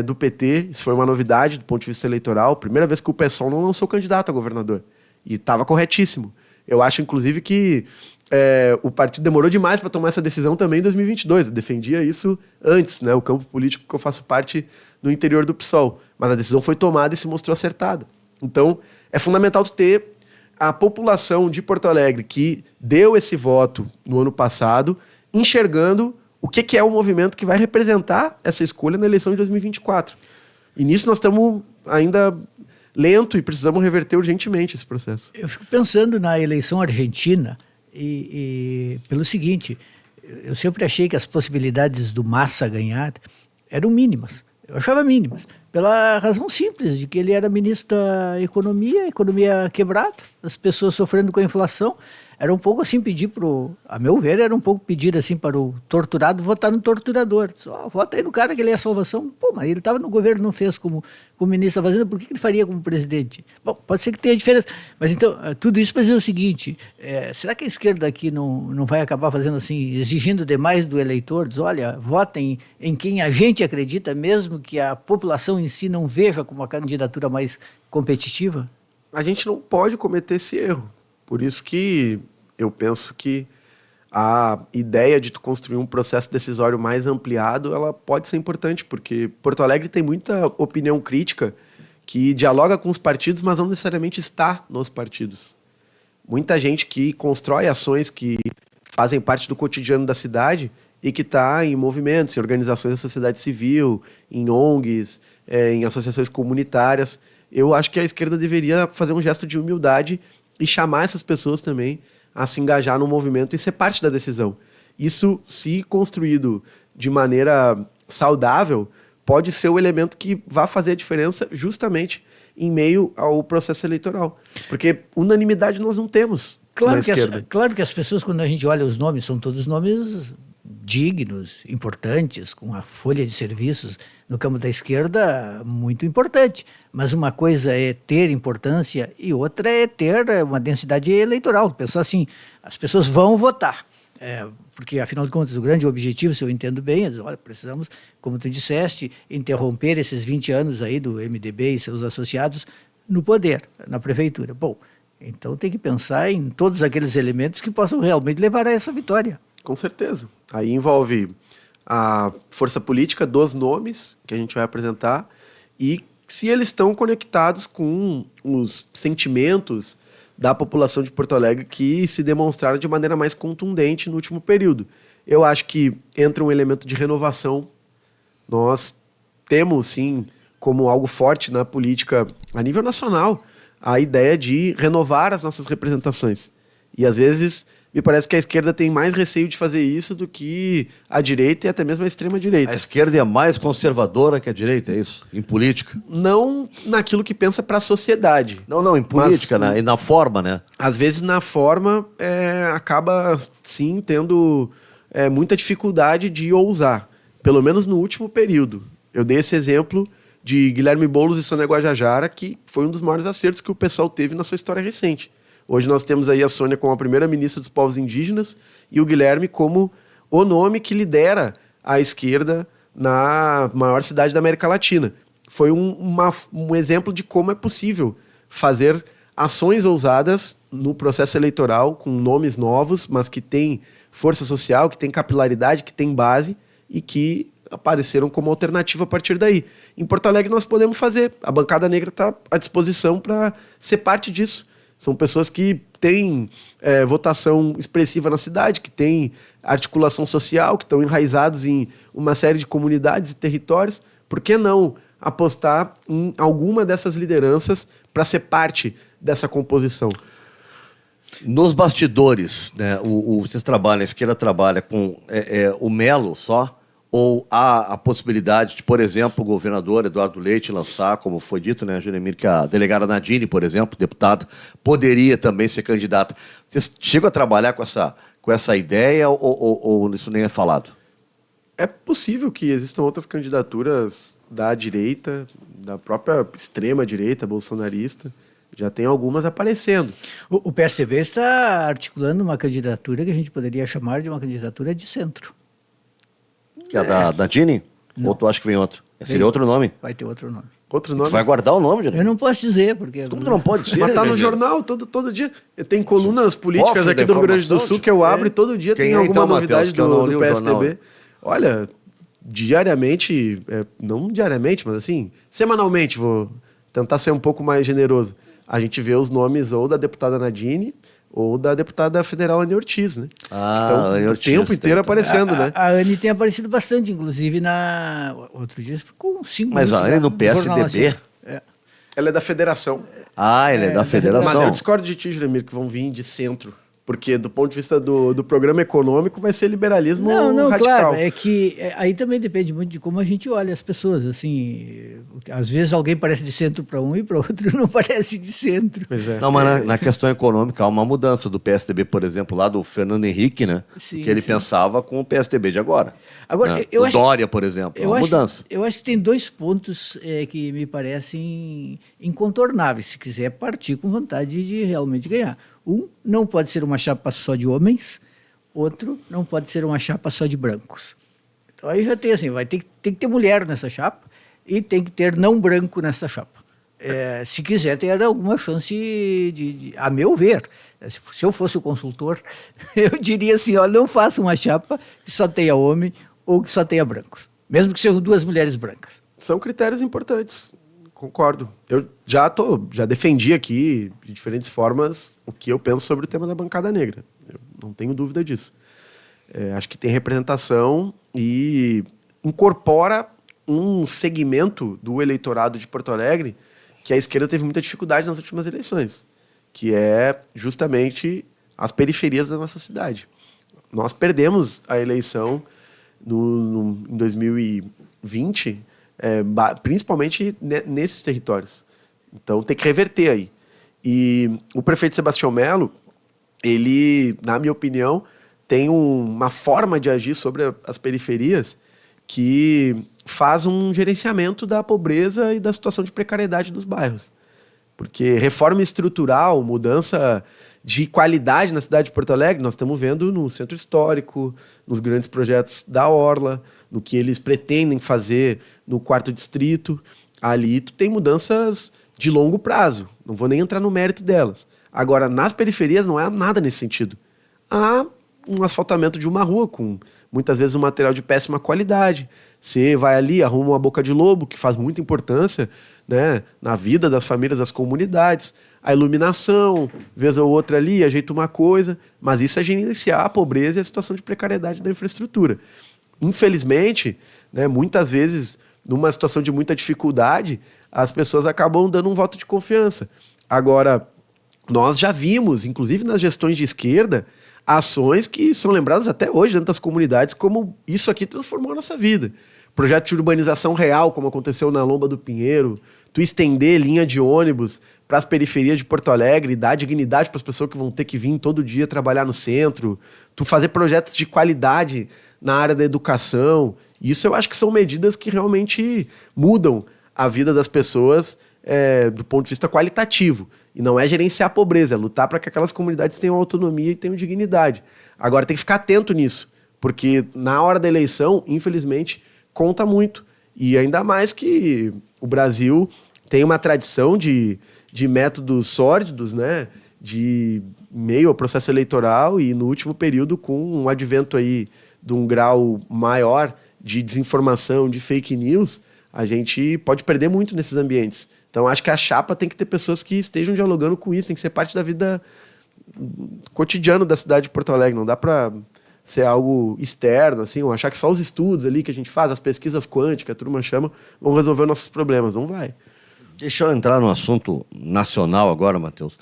do PT. Isso foi uma novidade do ponto de vista eleitoral. Primeira vez que o PSOL não lançou candidato a governador. E estava corretíssimo. Eu acho, inclusive, que o partido demorou demais para tomar essa decisão também em 2022. Eu defendia isso antes, né? O campo político que eu faço parte no interior do PSOL. Mas a decisão foi tomada e se mostrou acertada. Então, é fundamental tu ter a população de Porto Alegre que deu esse voto no ano passado, enxergando o que é o movimento que vai representar essa escolha na eleição de 2024. E nisso nós estamos ainda lento e precisamos reverter urgentemente esse processo. Eu fico pensando na eleição argentina e pelo seguinte, eu sempre achei que as possibilidades do Massa ganhar eram mínimas. Eu achava mínimas, pela razão simples de que ele era ministro da economia quebrada, as pessoas sofrendo com a inflação. Era um pouco assim pedir a meu ver, era um pouco pedir assim para o torturado votar no torturador. Só vota aí no cara que ele é a salvação. Pô, mas ele estava no governo, não fez como ministro da Fazenda, por que ele faria como presidente? Bom, pode ser que tenha diferença. Mas então, tudo isso para dizer o seguinte, será que a esquerda aqui não vai acabar fazendo assim, exigindo demais do eleitor? Diz, olha, votem em quem a gente acredita, mesmo que a população em si não veja como a candidatura mais competitiva? A gente não pode cometer esse erro. Por isso que eu penso que a ideia de tu construir um processo decisório mais ampliado, ela pode ser importante, porque Porto Alegre tem muita opinião crítica que dialoga com os partidos, mas não necessariamente está nos partidos. Muita gente que constrói ações que fazem parte do cotidiano da cidade e que está em movimentos, em organizações da sociedade civil, em ONGs, em associações comunitárias. Eu acho que a esquerda deveria fazer um gesto de humildade e chamar essas pessoas também a se engajar no movimento e ser parte da decisão. Isso, se construído de maneira saudável, pode ser o elemento que vai fazer a diferença justamente em meio ao processo eleitoral. Porque unanimidade nós não temos na esquerda. Claro que as pessoas, quando a gente olha os nomes, são todos nomes dignos, importantes, com a folha de serviços no campo da esquerda muito importante. Mas uma coisa é ter importância e outra é ter uma densidade eleitoral. Pensar assim, as pessoas vão votar. Porque, afinal de contas, o grande objetivo, se eu entendo bem, é dizer, olha, precisamos, como tu disseste, interromper esses 20 anos aí do MDB e seus associados no poder, na prefeitura. Bom, então tem que pensar em todos aqueles elementos que possam realmente levar a essa vitória. Com certeza. Aí envolve a força política dos nomes que a gente vai apresentar e se eles estão conectados com os sentimentos da população de Porto Alegre que se demonstraram de maneira mais contundente no último período. Eu acho que entra um elemento de renovação Nós temos, sim, como algo forte na política a nível nacional, a ideia de renovar as nossas representações. E, às vezes, me parece que a esquerda tem mais receio de fazer isso do que a direita e até mesmo a extrema-direita. A esquerda é mais conservadora que a direita, é isso? Em política? Não naquilo que pensa para a sociedade. Não, em política, né? E na forma, né? Às vezes, na forma, acaba, sim, tendo muita dificuldade de ousar. Pelo menos no último período. Eu dei esse exemplo de Guilherme Boulos e Sônia Guajajara, que foi um dos maiores acertos que o pessoal teve na sua história recente. Hoje nós temos aí a Sônia como a primeira-ministra dos povos indígenas e o Guilherme como o nome que lidera a esquerda na maior cidade da América Latina. Foi um exemplo de como é possível fazer ações ousadas no processo eleitoral com nomes novos, mas que têm força social, que têm capilaridade, que têm base e que apareceram como alternativa a partir daí. Em Porto Alegre nós podemos fazer. A bancada negra está à disposição para ser parte disso. São pessoas que têm votação expressiva na cidade, que têm articulação social, que estão enraizados em uma série de comunidades e territórios. Por que não apostar em alguma dessas lideranças para ser parte dessa composição? Nos bastidores, né, vocês trabalham, a esquerda trabalha com o Melo só? Ou há a possibilidade de, por exemplo, o governador Eduardo Leite lançar, como foi dito, né, Juremir, que a delegada Nadine, por exemplo, deputada, poderia também ser candidata. Vocês chegam a trabalhar com essa ideia ou isso nem é falado? É possível que existam outras candidaturas da direita, da própria extrema-direita bolsonarista. Já tem algumas aparecendo. O PSDB está articulando uma candidatura que a gente poderia chamar de uma candidatura de centro. Que é a da Nadine? Ou tu acha que vem outro? Seria outro nome? Vai ter outro nome. Outro nome? Tu vai guardar o nome, Juremir? Eu não posso dizer, porque... Como tu não pode dizer? Mas tá no Juremir? jornal todo dia. Tem colunas políticas Cofre aqui da do Rio Grande do informação, Sul que eu abro e todo dia Quem tem é, alguma então, novidade Matheus, que eu não li do o PSDB. jornal? Olha, diariamente, não diariamente, mas assim, semanalmente, vou tentar ser um pouco mais generoso. A gente vê os nomes ou da deputada Nadine ou da deputada federal Anny Ortiz, né? Ah, Anny o Ortiz tempo inteiro aparecendo, né? A Anny tem aparecido bastante, inclusive outro dia ficou uns 5 Mas minutos. a Anny no jornal, PSDB? assim. Ela é da federação. Ah, ele é da federação. Mas eu discordo de ti, Juremir, que vão vir de centro. Porque do ponto de vista do programa econômico vai ser liberalismo não, radical. Claro, é que aí também depende muito de como a gente olha as pessoas, assim, às vezes alguém parece de centro para um e para outro não parece de centro. Pois é. Não, mas na questão econômica há uma mudança do PSDB, por exemplo, lá do Fernando Henrique, né? Sim, que ele sim. pensava com o PSDB de agora. Agora, né? eu o acho, Dória, por exemplo, é uma mudança. Eu acho que tem 2 pontos que me parecem incontornáveis, se quiser partir com vontade de realmente ganhar. Não pode ser uma chapa só de homens, outro não pode ser uma chapa só de brancos. Então aí já tem assim, tem que ter mulher nessa chapa e tem que ter não branco nessa chapa. Se quiser ter alguma chance a meu ver, se eu fosse o consultor, eu diria assim, ó, não faça uma chapa que só tenha homem ou que só tenha brancos, mesmo que sejam 2 mulheres brancas. São critérios importantes, concordo. Eu já defendi aqui, de diferentes formas, o que eu penso sobre o tema da bancada negra. Eu não tenho dúvida disso. Acho que tem representação e incorpora um segmento do eleitorado de Porto Alegre que a esquerda teve muita dificuldade nas últimas eleições, que é justamente as periferias da nossa cidade. Nós perdemos a eleição em 2020, principalmente nesses territórios. Então tem que reverter aí. E o prefeito Sebastião Melo, ele, na minha opinião, tem uma forma de agir sobre as periferias que faz um gerenciamento da pobreza e da situação de precariedade dos bairros. Porque reforma estrutural, mudança de qualidade na cidade de Porto Alegre, nós estamos vendo no centro histórico, nos grandes projetos da Orla, no que eles pretendem fazer no 4º distrito. Ali tu tem mudanças de longo prazo, não vou nem entrar no mérito delas. Agora, nas periferias não há nada nesse sentido. Há um asfaltamento de uma rua com muitas vezes um material de péssima qualidade. Você vai ali, arruma uma boca de lobo, que faz muita importância, né, na vida das famílias, das comunidades. A iluminação, vez ou outra ali, ajeita uma coisa, mas isso é gerenciar a pobreza e a situação de precariedade da infraestrutura. infelizmente, né, muitas vezes, numa situação de muita dificuldade, as pessoas acabam dando um voto de confiança. Agora, nós já vimos, inclusive nas gestões de esquerda, ações que são lembradas até hoje dentro das comunidades como isso aqui transformou a nossa vida. Projeto de urbanização real, como aconteceu na Lomba do Pinheiro, tu estender linha de ônibus para as periferias de Porto Alegre, dar dignidade para as pessoas que vão ter que vir todo dia trabalhar no centro, tu fazer projetos de qualidade na área da educação. Isso eu acho que são medidas que realmente mudam a vida das pessoas do ponto de vista qualitativo. E não é gerenciar a pobreza, é lutar para que aquelas comunidades tenham autonomia e tenham dignidade. Agora tem que ficar atento nisso, porque na hora da eleição, infelizmente, conta muito. E ainda mais que o Brasil tem uma tradição de métodos sórdidos, né? De meio ao processo eleitoral e no último período com um advento aí de um grau maior de desinformação, de fake news, a gente pode perder muito nesses ambientes. Então acho que a chapa tem que ter pessoas que estejam dialogando com isso, tem que ser parte da vida cotidiana da cidade de Porto Alegre, não dá para ser algo externo, assim, ou achar que só os estudos ali que a gente faz, as pesquisas quânticas, a turma chama, vão resolver nossos problemas, não vai. Deixa eu entrar no assunto nacional agora, Matheus.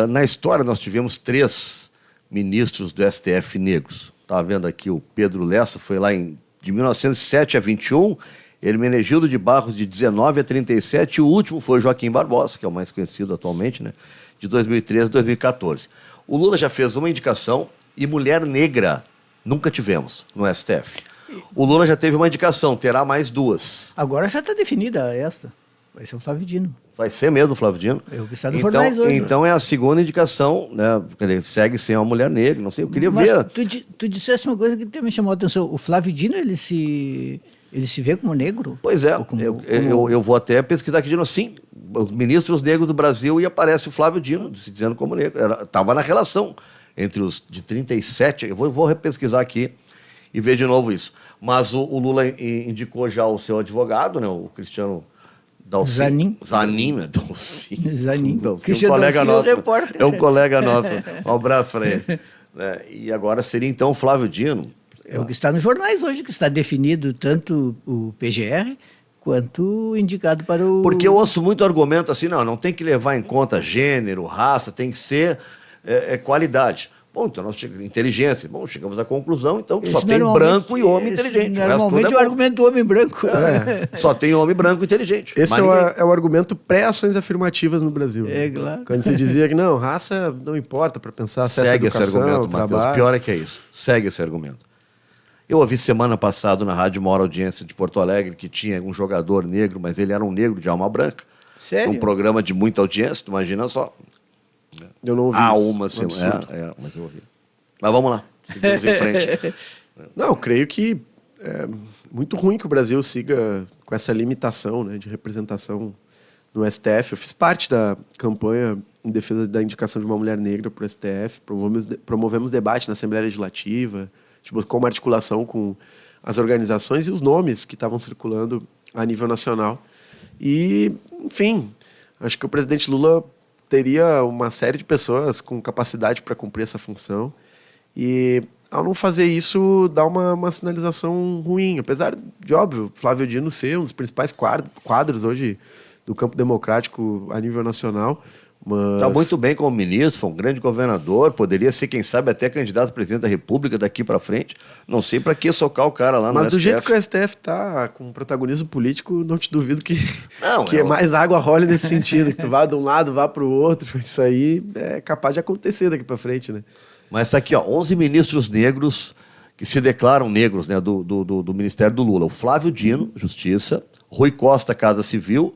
Na história nós tivemos 3 ministros do STF negros. Estava vendo aqui o Pedro Lessa, foi lá de 1907 a 21, Hermenegildo de Barros de 19 a 37, e o último foi Joaquim Barbosa, que é o mais conhecido atualmente, né, de 2013 a 2014. O Lula já fez uma indicação e mulher negra nunca tivemos no STF. O Lula já teve uma indicação, terá mais 2. Agora já está definida esta. Vai ser o Flávio Dino. Vai ser mesmo o Flávio Dino? É o que está nos jornais hoje. Então é a segunda indicação, né? Ele segue sem uma mulher negra, não sei, eu queria ver. Tu disseste uma coisa que também chamou a atenção. O Flávio Dino, ele se vê como negro? Pois é, eu vou até pesquisar aqui de novo. Sim, os ministros negros do Brasil, e aparece o Flávio Dino se dizendo como negro. Estava na relação entre os de 37, eu vou repesquisar aqui e ver de novo isso. Mas o Lula indicou já o seu advogado, né, o Cristiano Zanin. Zanin, Dalcin. Zanin. Um colega nosso. É um colega nosso. Um abraço para ele. E agora seria então o Flávio Dino. É o que está nos jornais hoje, que está definido tanto o PGR quanto indicado para o... Porque eu ouço muito argumento assim, não tem que levar em conta gênero, raça, tem que ser qualidade. Bom, então nós chegamos inteligência. Bom, chegamos à conclusão, então, que só tem branco e homem inteligente. Normalmente o argumento do homem branco. Só tem homem branco inteligente. Esse é o argumento pré-ações afirmativas no Brasil. É, claro. Quando se dizia que não, raça não importa para pensar acesso à educação, esse argumento, Matheus. Pior é que é isso. Segue esse argumento. Eu ouvi semana passada na Rádio Maior Audiência de Porto Alegre que tinha um jogador negro, mas ele era um negro de alma branca. Sério? Um programa de muita audiência, tu imagina só. Eu não ouvi uma semana. Mas eu ouvi. Mas vamos lá, seguimos em frente. Não, eu creio que é muito ruim que o Brasil siga com essa limitação, né, de representação no STF. Eu fiz parte da campanha em defesa da indicação de uma mulher negra para o STF, promovemos debate na Assembleia Legislativa, a gente buscou uma articulação com as organizações e os nomes que estavam circulando a nível nacional. E, enfim, acho que o presidente Lula teria uma série de pessoas com capacidade para cumprir essa função. E, ao não fazer isso, dá uma sinalização ruim. Apesar de, óbvio, Flávio Dino ser um dos principais quadros hoje do campo democrático a nível nacional. Está muito bem como ministro, foi um grande governador, poderia ser, quem sabe, até candidato a presidente da República daqui para frente. Não sei para que socar o cara lá no STF. Mas do jeito que o STF está com protagonismo político, não te duvido que mais água role nesse sentido, que tu vá de um lado, vá para o outro. Isso aí é capaz de acontecer daqui para frente, né? Mas está aqui, 11 ministros negros que se declaram negros, né, do Ministério do Lula. O Flávio Dino, Justiça, Rui Costa, Casa Civil,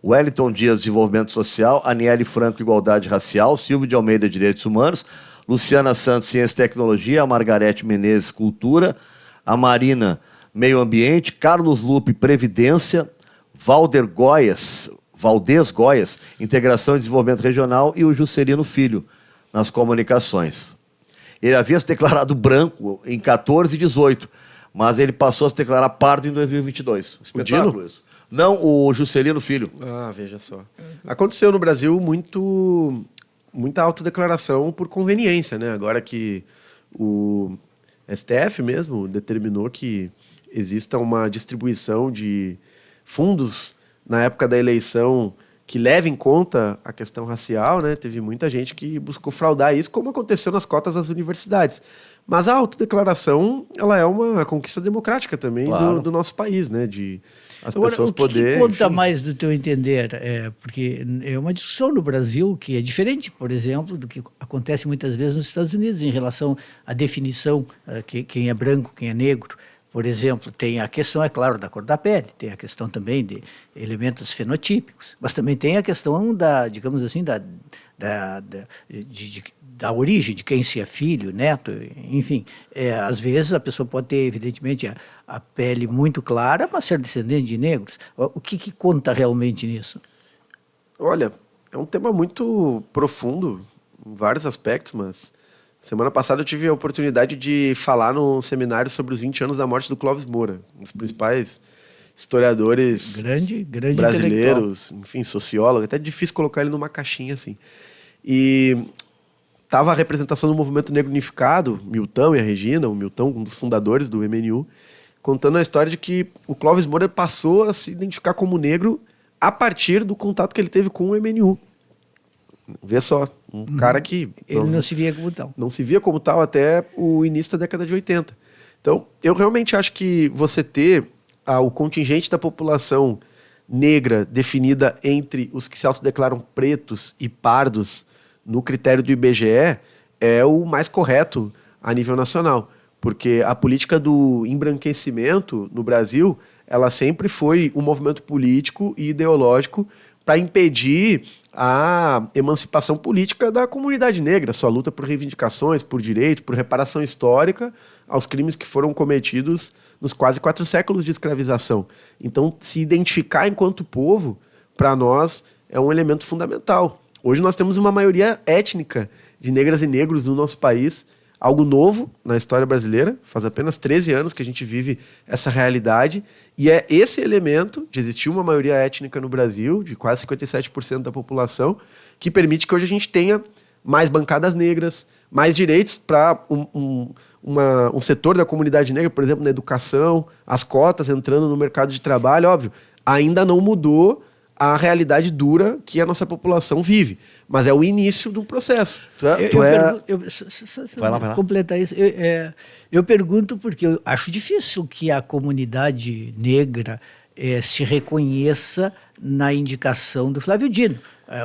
Wellington Dias, Desenvolvimento Social, Aniele Franco, Igualdade Racial, Silvio de Almeida, Direitos Humanos, Luciana Santos, Ciência e Tecnologia, a Margarete Menezes, Cultura, a Marina, Meio Ambiente, Carlos Lupe, Previdência, Valdez Goias, Integração e Desenvolvimento Regional, e o Juscelino Filho, nas comunicações. Ele havia se declarado branco em 14 e 18, mas ele passou a se declarar pardo em 2022. Espetáculo isso. Não, o Juscelino Filho. Ah, veja só. Aconteceu no Brasil muita autodeclaração por conveniência, né? Agora que STF mesmo determinou que exista uma distribuição de fundos na época da eleição que leve em conta a questão racial, né? Teve muita gente que buscou fraudar isso, como aconteceu nas cotas das universidades. Mas a autodeclaração, ela é uma conquista democrática também do nosso país, né? De as Agora, pessoas o que poderem... que conta mais do teu entender? Porque é uma discussão no Brasil que é diferente, por exemplo, do que acontece muitas vezes nos Estados Unidos em relação à definição, quem é branco, quem é negro. Por exemplo, tem a questão, é claro, da cor da pele, tem a questão também de elementos fenotípicos, mas também tem a questão da, digamos assim, da origem, de quem se é filho, neto, enfim. Às vezes a pessoa pode ter, evidentemente, a pele muito clara, mas ser descendente de negros. O que conta realmente nisso? Olha, é um tema muito profundo em vários aspectos, mas semana passada eu tive a oportunidade de falar num seminário sobre os 20 anos da morte do Clóvis Moura, um dos principais historiadores grande brasileiros, enfim, sociólogo. É até difícil colocar ele numa caixinha assim. E estava a representação do Movimento Negro Unificado, Milton e a Regina, o Milton, um dos fundadores do MNU, contando a história de que o Clóvis Moura passou a se identificar como negro a partir do contato que ele teve com o MNU. Vê só, cara que... Ele não se via como tal. Não se via como tal até o início da década de 80. Então, eu realmente acho que você ter o contingente da população negra definida entre os que se autodeclaram pretos e pardos no critério do IBGE é o mais correto a nível nacional. Porque a política do embranquecimento no Brasil, ela sempre foi um movimento político e ideológico para impedir a emancipação política da comunidade negra, sua luta por reivindicações, por direito, por reparação histórica aos crimes que foram cometidos nos quase 4 séculos de escravização. Então, se identificar enquanto povo, para nós, é um elemento fundamental. Hoje nós temos uma maioria étnica de negras e negros no nosso país, algo novo na história brasileira, faz apenas 13 anos que a gente vive essa realidade, e é esse elemento de existir uma maioria étnica no Brasil, de quase 57% da população, que permite que hoje a gente tenha mais bancadas negras, mais direitos para um setor da comunidade negra, por exemplo, na educação, as cotas entrando no mercado de trabalho, óbvio, ainda não mudou a realidade dura que a nossa população vive. Mas é o início do processo. Vai lá. Completar isso. Eu pergunto porque eu acho difícil que a comunidade negra se reconheça na indicação do Flávio Dino.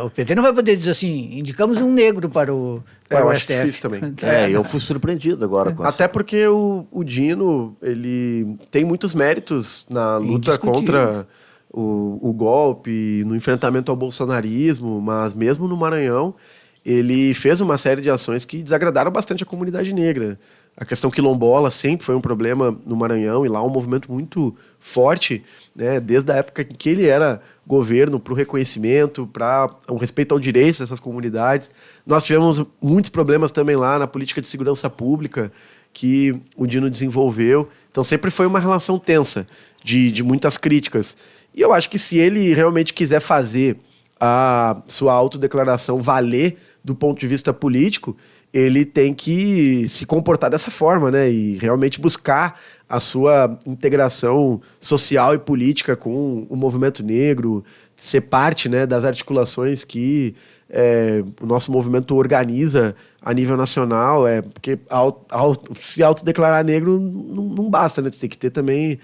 O PT não vai poder dizer assim, indicamos um negro para o acho STF. difícil também. Eu fui surpreendido agora com Até porque o Dino, ele tem muitos méritos na luta contra o golpe, no enfrentamento ao bolsonarismo, mas mesmo no Maranhão, ele fez uma série de ações que desagradaram bastante a comunidade negra. A questão quilombola sempre foi um problema no Maranhão, e lá um movimento muito forte, né, desde a época em que ele era governo, para o reconhecimento, para o respeito ao direito dessas comunidades. Nós tivemos muitos problemas também lá na política de segurança pública que o Dino desenvolveu. Então sempre foi uma relação tensa, de muitas críticas. E eu acho que se ele realmente quiser fazer a sua autodeclaração valer do ponto de vista político, ele tem que se comportar dessa forma, né? E realmente buscar a sua integração social e política com o movimento negro, ser parte, né, das articulações que o nosso movimento organiza a nível nacional, porque se autodeclarar negro não basta, né? Tem que ter também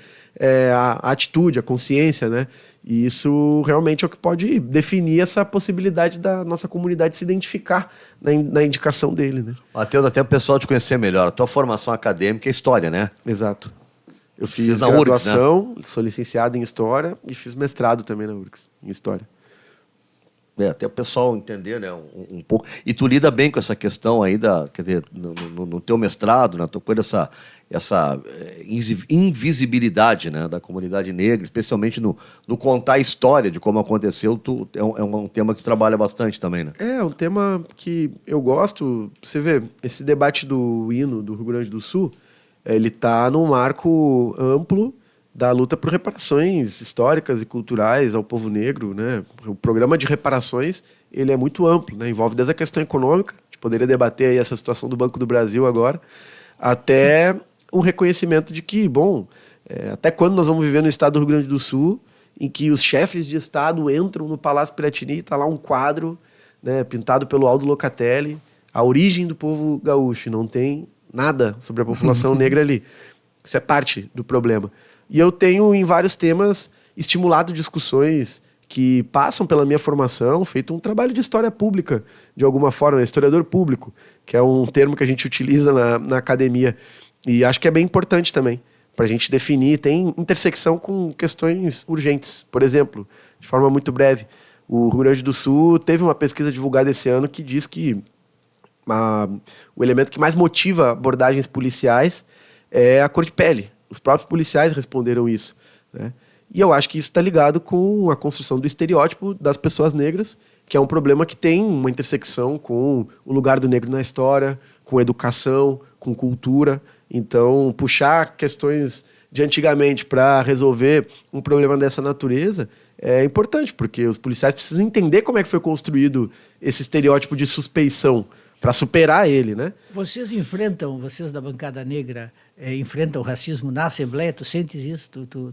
a atitude, a consciência, né? E isso realmente é o que pode definir essa possibilidade da nossa comunidade se identificar na indicação dele, né? Matheus, até o pessoal te conhecer melhor. A tua formação acadêmica é história, né? Exato. Eu fiz na URGS, graduação, né? Sou licenciado em História e fiz mestrado também na URGS, em História. Até o pessoal entender, né, um pouco. E tu lida bem com essa questão aí, quer dizer, no teu mestrado, na tua coisa, essa invisibilidade, né, da comunidade negra, especialmente no contar a história de como aconteceu. É um tema que tu trabalha bastante também, né? É um tema que eu gosto. Você vê, esse debate do hino do Rio Grande do Sul, ele está num marco amplo da luta por reparações históricas e culturais ao povo negro, né? O programa de reparações, ele é muito amplo, né? Envolve desde a questão econômica, a gente poderia debater aí essa situação do Banco do Brasil agora, até um reconhecimento de que, bom, até quando nós vamos viver no estado do Rio Grande do Sul, em que os chefes de estado entram no Palácio Piratini e está lá um quadro, né, pintado pelo Aldo Locatelli, a origem do povo gaúcho, não tem nada sobre a população negra ali. Isso é parte do problema. E eu tenho, em vários temas, estimulado discussões que passam pela minha formação, feito um trabalho de história pública, de alguma forma, historiador público, que é um termo que a gente utiliza na academia. E acho que é bem importante também, para a gente definir, tem intersecção com questões urgentes. Por exemplo, de forma muito breve, o Rio Grande do Sul teve uma pesquisa divulgada esse ano que diz que o elemento que mais motiva abordagens policiais é a cor de pele. Os próprios policiais responderam isso, né? E eu acho que isso está ligado com a construção do estereótipo das pessoas negras, que é um problema que tem uma intersecção com o lugar do negro na história, com educação, com cultura. Então, puxar questões de antigamente para resolver um problema dessa natureza é importante, porque os policiais precisam entender como é que foi construído esse estereótipo de suspeição para superar ele, né? Vocês da bancada negra, enfrentam o racismo na Assembleia? Tu sentes isso?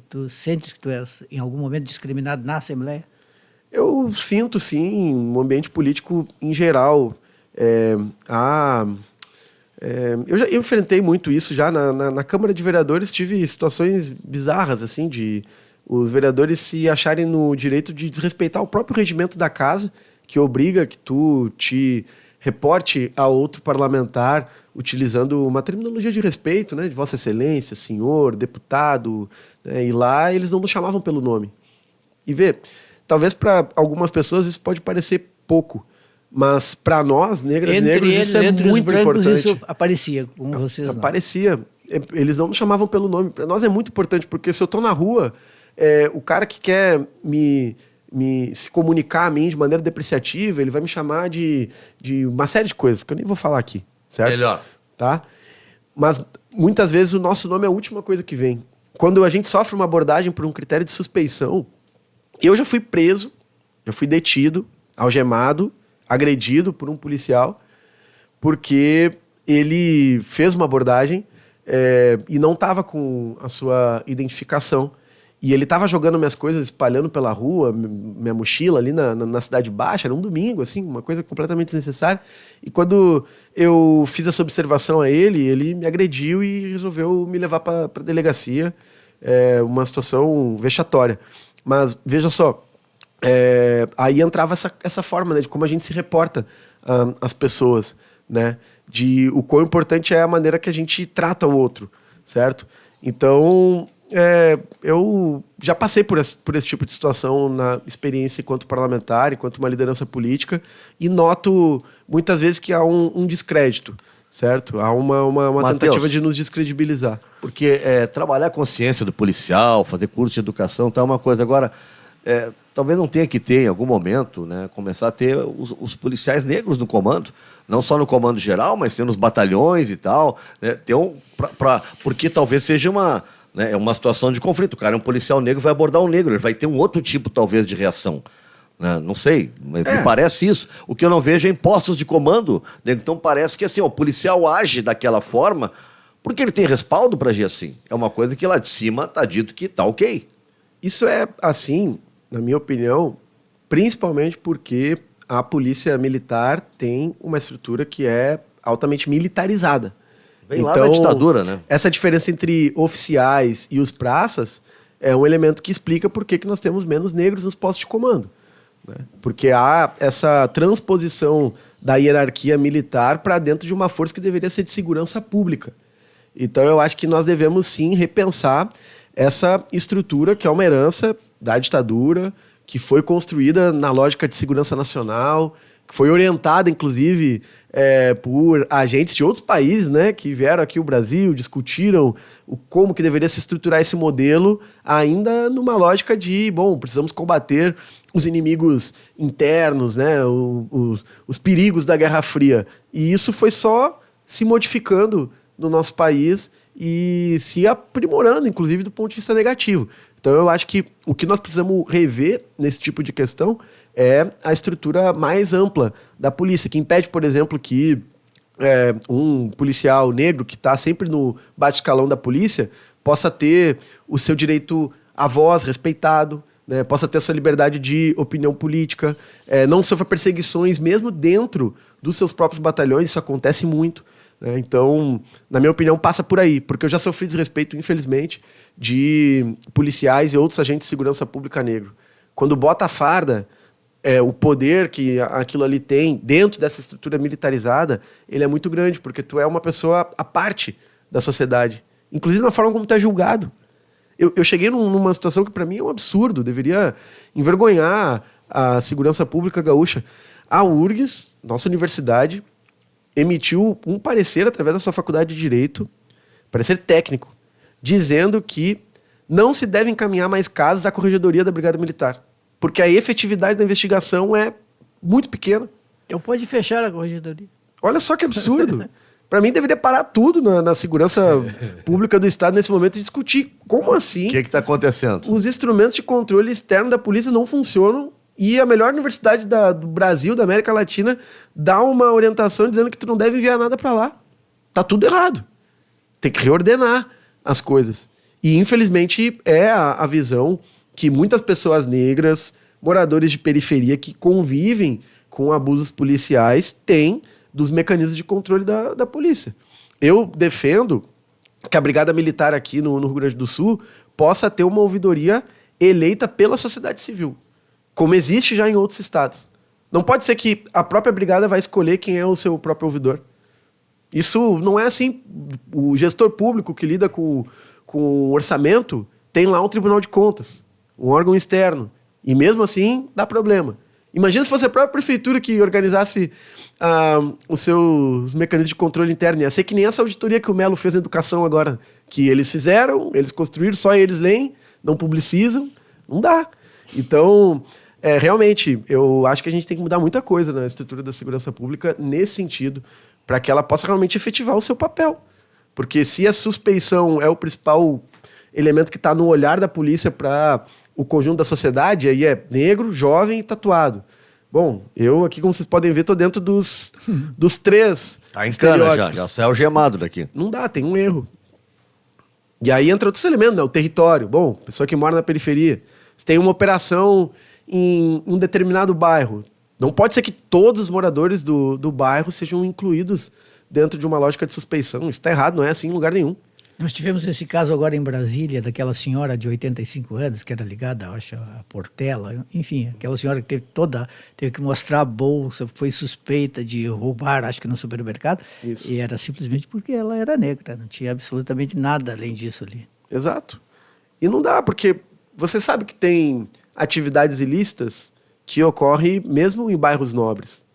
Tu sentes que tu és, em algum momento, discriminado na Assembleia? Eu sinto, sim, no ambiente político em geral. Eu já enfrentei muito isso já na Câmara de Vereadores, tive situações bizarras, assim, de os vereadores se acharem no direito de desrespeitar o próprio regimento da casa, que obriga que tu te reporte a outro parlamentar utilizando uma terminologia de respeito, né, de Vossa Excelência, senhor, deputado, né, e lá eles não nos chamavam pelo nome. E talvez para algumas pessoas isso pode parecer pouco, mas para nós, negras e negros, isso é entre muito os brancos, importante. isso aparecia, com vocês não. Aparecia. Eles não nos chamavam pelo nome. Para nós é muito importante, porque se eu estou na rua, o cara que quer se comunicar a mim de maneira depreciativa, ele vai me chamar de uma série de coisas, que eu nem vou falar aqui, certo? Melhor. Tá? Mas, muitas vezes, o nosso nome é a última coisa que vem. Quando a gente sofre uma abordagem por um critério de suspeição, eu já fui preso, já fui detido, algemado, agredido por um policial, porque ele fez uma abordagem e não estava com a sua identificação. E ele estava jogando minhas coisas, espalhando pela rua, minha mochila ali na Cidade Baixa, era um domingo, assim, uma coisa completamente desnecessária. E quando eu fiz essa observação a ele me agrediu e resolveu me levar para a delegacia. Uma situação vexatória. Mas, veja só, aí entrava essa forma, né, de como a gente se reporta às pessoas, né, de o quão importante é a maneira que a gente trata o outro, certo? Então, eu já passei por esse tipo de situação na experiência enquanto parlamentar, enquanto uma liderança política, e noto muitas vezes que há um descrédito, certo? Há uma tentativa de nos descredibilizar. Porque trabalhar a consciência do policial, fazer curso de educação, tá uma coisa. Agora, talvez não tenha que ter, em algum momento, né, começar a ter os policiais negros no comando, não só no comando geral, mas ter nos batalhões e tal, né, porque talvez seja uma situação de conflito. O cara é um policial negro, vai abordar um negro, ele vai ter um outro tipo, talvez, de reação. Não sei, mas me parece isso. O que eu não vejo é em postos de comando. Então parece que assim, o policial age daquela forma porque ele tem respaldo para agir assim. É uma coisa que lá de cima está dito que está ok. Isso é assim, na minha opinião, principalmente porque a polícia militar tem uma estrutura que é altamente militarizada. Vem lá da ditadura, né? Essa diferença entre oficiais e os praças é um elemento que explica por que nós temos menos negros nos postos de comando, né? Porque há essa transposição da hierarquia militar para dentro de uma força que deveria ser de segurança pública. Então eu acho que nós devemos sim repensar essa estrutura que é uma herança da ditadura, que foi construída na lógica de segurança nacional, que foi orientada, inclusive, por agentes de outros países, né, que vieram aqui ao Brasil, discutiram como que deveria se estruturar esse modelo, ainda numa lógica de, precisamos combater os inimigos internos, né, os perigos da Guerra Fria. E isso foi só se modificando no nosso país e se aprimorando, inclusive, do ponto de vista negativo. Então eu acho que o que nós precisamos rever nesse tipo de questão é a estrutura mais ampla da polícia, que impede, por exemplo, que um policial negro que está sempre no bate-escalão da polícia possa ter o seu direito à voz respeitado, né? Possa ter a sua liberdade de opinião política, não sofra perseguições mesmo dentro dos seus próprios batalhões, isso acontece muito. Né? Então, na minha opinião, passa por aí, porque eu já sofri desrespeito, infelizmente, de policiais e outros agentes de segurança pública negro. Quando bota a farda, o poder que aquilo ali tem dentro dessa estrutura militarizada, ele é muito grande, porque tu é uma pessoa à parte da sociedade. Inclusive na forma como tu é julgado. Eu cheguei numa situação que para mim é um absurdo, deveria envergonhar a segurança pública gaúcha. A URGS, nossa universidade, emitiu um parecer através da sua faculdade de Direito, parecer técnico, dizendo que não se deve encaminhar mais casos à Corregedoria da Brigada Militar, porque a efetividade da investigação é muito pequena. Então pode fechar a corregedoria. Olha só que absurdo. Para mim, deveria parar tudo na segurança pública do Estado nesse momento e discutir como assim... O que está acontecendo? Os instrumentos de controle externo da polícia não funcionam e a melhor universidade do Brasil, da América Latina, dá uma orientação dizendo que tu não deve enviar nada para lá. Tá tudo errado. Tem que reordenar as coisas. E, infelizmente, é a visão que muitas pessoas negras, moradores de periferia que convivem com abusos policiais têm dos mecanismos de controle da polícia. Eu defendo que a Brigada Militar aqui no Rio Grande do Sul possa ter uma ouvidoria eleita pela sociedade civil, como existe já em outros estados. Não pode ser que a própria brigada vai escolher quem é o seu próprio ouvidor. Isso não é assim. O gestor público que lida com o orçamento tem lá um Tribunal de Contas, um órgão externo. E mesmo assim, dá problema. Imagina se fosse a própria prefeitura que organizasse os seus mecanismos de controle interno. Ia ser que nem essa auditoria que o Melo fez na educação agora. Que eles fizeram, eles construíram, só eles leem, não publicizam. Não dá. Então, realmente, eu acho que a gente tem que mudar muita coisa na estrutura da segurança pública nesse sentido, para que ela possa realmente efetivar o seu papel. Porque se a suspeição é o principal elemento que está no olhar da polícia para o conjunto da sociedade, aí é negro, jovem e tatuado. Bom, eu aqui, como vocês podem ver, estou dentro dos 3 Tá em cana já saiu algemado daqui. Não dá, tem um erro. E aí entra outros elementos, né? O território. Bom, pessoa que mora na periferia. Se tem uma operação em um determinado bairro, não pode ser que todos os moradores do bairro sejam incluídos dentro de uma lógica de suspeição. Isso está errado, não é assim em lugar nenhum. Nós tivemos esse caso agora em Brasília, daquela senhora de 85 anos, que era ligada, acho, a Portela, enfim, aquela senhora que teve que mostrar a bolsa, foi suspeita de roubar, acho que no supermercado, Isso. E era simplesmente porque ela era negra, não tinha absolutamente nada além disso ali. Exato. E não dá, porque você sabe que tem atividades ilícitas que ocorrem mesmo em bairros nobres.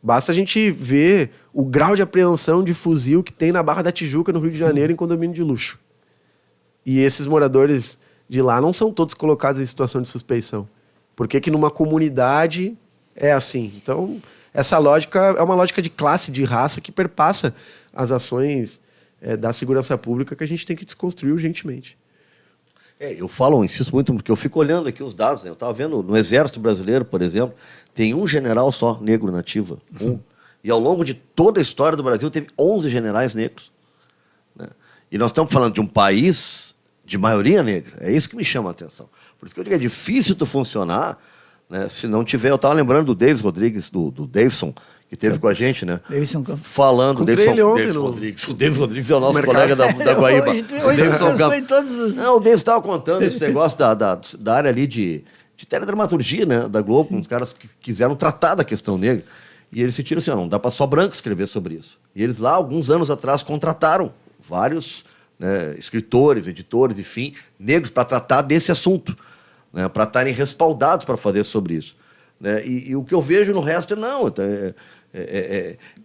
Basta a gente ver o grau de apreensão de fuzil que tem na Barra da Tijuca, no Rio de Janeiro, em condomínio de luxo. E esses moradores de lá não são todos colocados em situação de suspeição. Por que numa comunidade é assim? Então, essa lógica é uma lógica de classe, de raça, que perpassa as ações da segurança pública que a gente tem que desconstruir urgentemente. Eu insisto muito, porque eu fico olhando aqui os dados, né? Eu estava vendo no Exército Brasileiro, por exemplo, tem um general só negro na ativa. E ao longo de toda a história do Brasil teve 11 generais negros. Né? E nós estamos falando de um país de maioria negra. É isso que me chama a atenção. Por isso que eu digo, é difícil tu funcionar, né, se não tiver... Eu estava lembrando do Davis Rodrigues, do Davidson, que esteve com a gente, né? Davidson Campos. Falando, Davis Rodrigues. O Davis Rodrigues é o nosso colega da Guaíba. Hoje em todos os... Não, o Davis estava contando esse negócio da área ali de teledramaturgia, né, da Globo, com os caras que quiseram tratar da questão negra. E eles sentiram assim, não dá para só branco escrever sobre isso. E eles lá, alguns anos atrás, contrataram vários, né, escritores, editores, enfim, negros para tratar desse assunto, né, para estarem respaldados para fazer sobre isso. Né? E o que eu vejo no resto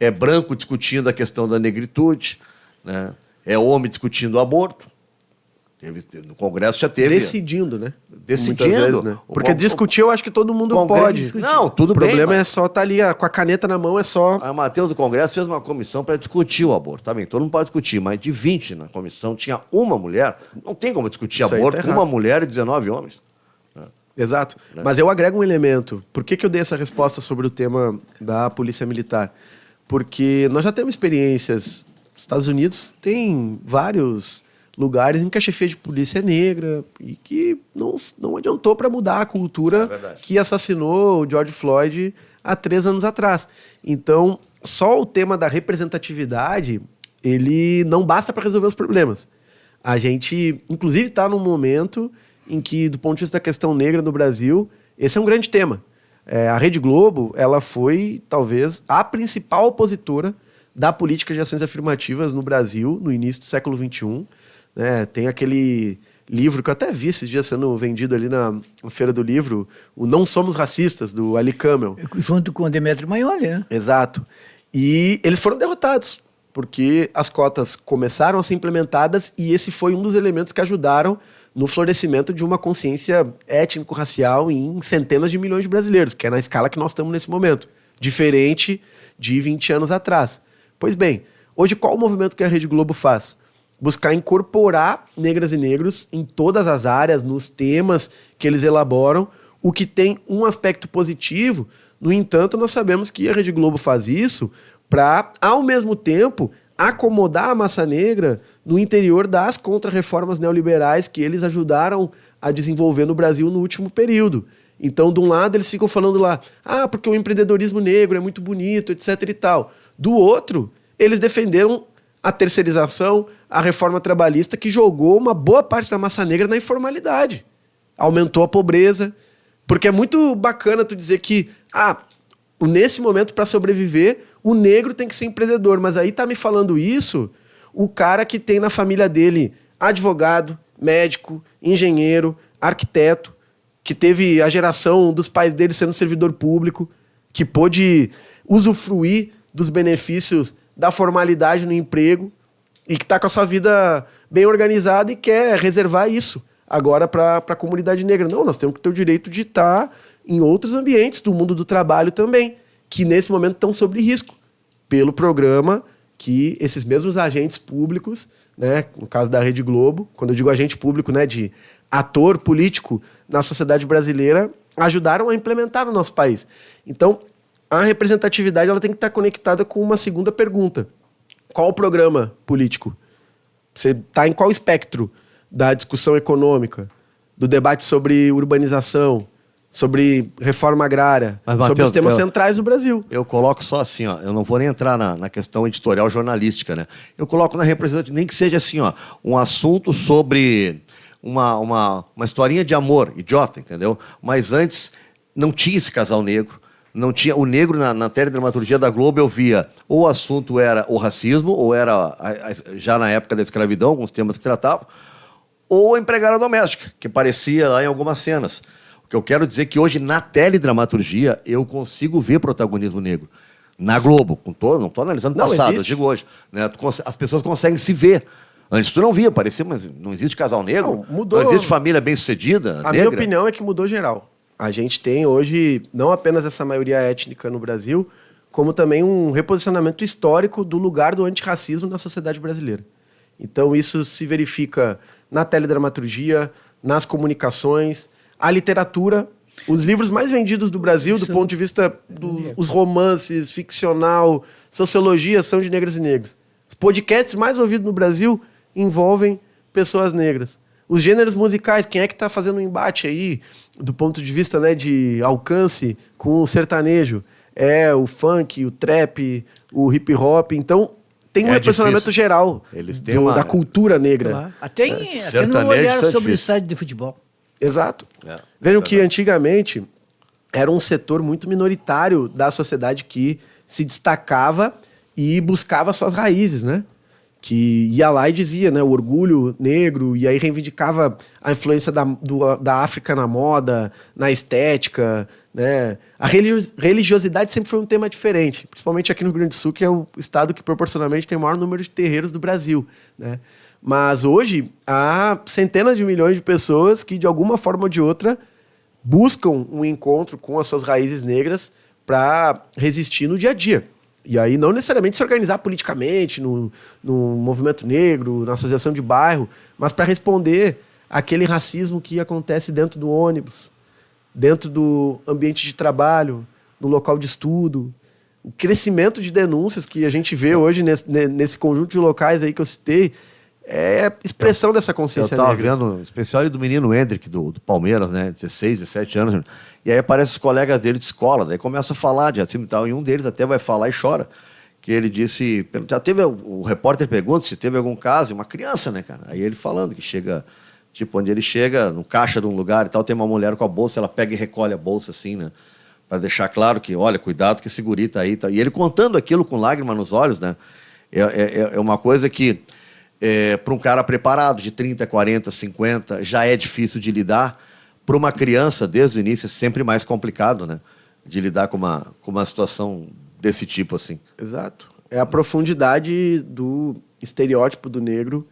é branco discutindo a questão da negritude, né? É homem discutindo o aborto. No Congresso já teve... Decidindo, né? Decidindo. Vezes, né? Porque discutir eu acho que todo mundo pode. Não, tudo bem. O problema é só estar ali com a caneta na mão, é só... A Matheus do Congresso fez uma comissão para discutir o aborto. Tá bem, todo mundo pode discutir, mas de 20 na comissão tinha uma mulher. Não tem como discutir Isso aborto tá com uma mulher e 19 homens. Exato. Mas eu agrego um elemento. Por que eu dei essa resposta sobre o tema da Polícia Militar? porque nós já temos experiências. Os Estados Unidos tem vários lugares em que a chefia de polícia é negra e que não adiantou para mudar a cultura que assassinou o George Floyd há 3 anos atrás. Então, só o tema da representatividade, ele não basta para resolver os problemas. A gente, inclusive, está num momento em que, do ponto de vista da questão negra no Brasil, esse é um grande tema. A Rede Globo, ela foi, talvez, a principal opositora da política de ações afirmativas no Brasil, no início do século XXI. Né? Tem aquele livro que eu até vi esses dias sendo vendido ali na Feira do Livro, o Não Somos Racistas, do Ali Camel. Junto com o Demetrio Maioli, né? Exato. E eles foram derrotados, porque as cotas começaram a ser implementadas e esse foi um dos elementos que ajudaram no florescimento de uma consciência étnico-racial em centenas de milhões de brasileiros, que é na escala que nós estamos nesse momento, diferente de 20 anos atrás. Pois bem, hoje qual o movimento que a Rede Globo faz? Buscar incorporar negras e negros em todas as áreas, nos temas que eles elaboram, o que tem um aspecto positivo. No entanto, nós sabemos que a Rede Globo faz isso para, ao mesmo tempo, acomodar a massa negra no interior das contra-reformas neoliberais que eles ajudaram a desenvolver no Brasil no último período. Então, de um lado, eles ficam falando lá, porque o empreendedorismo negro é muito bonito, etc e tal. Do outro, eles defenderam a terceirização, a reforma trabalhista, que jogou uma boa parte da massa negra na informalidade. Aumentou a pobreza. Porque é muito bacana tu dizer que, nesse momento, para sobreviver, o negro tem que ser empreendedor. Mas aí tá me falando isso o cara que tem na família dele advogado, médico, engenheiro, arquiteto, que teve a geração dos pais dele sendo servidor público, que pôde usufruir dos benefícios da formalidade no emprego e que está com a sua vida bem organizada e quer reservar isso agora para a comunidade negra. Não, nós temos que ter o direito de estar em outros ambientes do mundo do trabalho também, que nesse momento estão sob risco, pelo programa que esses mesmos agentes públicos, né, no caso da Rede Globo, quando eu digo agente público, né, de ator político na sociedade brasileira, ajudaram a implementar no nosso país. Então, a representatividade ela tem que estar conectada com uma segunda pergunta. Qual o programa político? Você está em qual espectro da discussão econômica, do debate sobre urbanização, sobre reforma agrária, mas, sobre Mateus, os temas centrais do Brasil? Eu coloco só assim, eu não vou nem entrar na questão editorial jornalística, né? Eu coloco na representatividade, nem que seja assim, um assunto sobre uma historinha de amor, idiota, entendeu? Mas antes não tinha esse casal negro. Não tinha o negro na teledramaturgia da Globo. Eu via ou o assunto era o racismo, ou era já na época da escravidão, alguns temas que tratavam, ou a empregada doméstica, que aparecia lá em algumas cenas. O que eu quero dizer é que hoje na teledramaturgia eu consigo ver protagonismo negro na Globo. Não estou analisando o passado, eu digo hoje. Né? As pessoas conseguem se ver. Antes tu não via, parecia, mas não existe casal negro, não, mudou. Não existe família bem-sucedida negra. A minha opinião é que mudou geral. A gente tem hoje não apenas essa maioria étnica no Brasil, como também um reposicionamento histórico do lugar do antirracismo na sociedade brasileira. Então isso se verifica na teledramaturgia, nas comunicações, a literatura, os livros mais vendidos do Brasil, do ponto de vista dos romances, ficcional, sociologia, são de negras e negros. Os podcasts mais ouvidos no Brasil envolvem pessoas negras. Os gêneros musicais, quem é que está fazendo um embate aí, do ponto de vista, né, de alcance com o sertanejo? É o funk, o trap, o hip hop. Então, tem um reposicionamento geral da cultura negra. Claro. Até no olhar sobre o estádio de futebol. Exato. Vejam que antigamente era um setor muito minoritário da sociedade que se destacava e buscava suas raízes, né? Que ia lá e dizia, né, o orgulho negro, e aí reivindicava a influência da África na moda, na estética, né? A religiosidade sempre foi um tema diferente, principalmente aqui no Rio Grande do Sul, que é o estado que proporcionalmente tem o maior número de terreiros do Brasil, né? Mas hoje há centenas de milhões de pessoas que, de alguma forma ou de outra, buscam um encontro com as suas raízes negras para resistir no dia a dia. E aí não necessariamente se organizar politicamente no movimento negro, na associação de bairro, mas para responder àquele racismo que acontece dentro do ônibus, dentro do ambiente de trabalho, no local de estudo, o crescimento de denúncias que a gente vê hoje nesse conjunto de locais aí que eu citei é expressão dessa consciência negra. Eu estava vendo o especial do menino Hendrick, do Palmeiras, né? 16, 17 anos. E aí aparecem os colegas dele de escola, daí começa a falar de racismo e tal, e um deles até vai falar e chora. Que ele disse, já teve, o repórter pergunta se teve algum caso, uma criança, né, cara? Aí ele falando que chega, tipo, onde ele chega, no caixa de um lugar e tal, tem uma mulher com a bolsa, ela pega e recolhe a bolsa assim, né? Para deixar claro que, olha, cuidado que esse guri tá aí. Tá. E ele contando aquilo com lágrima nos olhos, né? É uma coisa que, para um cara preparado, de 30, 40, 50, já é difícil de lidar. Para uma criança, desde o início, é sempre mais complicado, né? De lidar com uma situação desse tipo, assim. Exato. É a profundidade do estereótipo do negro,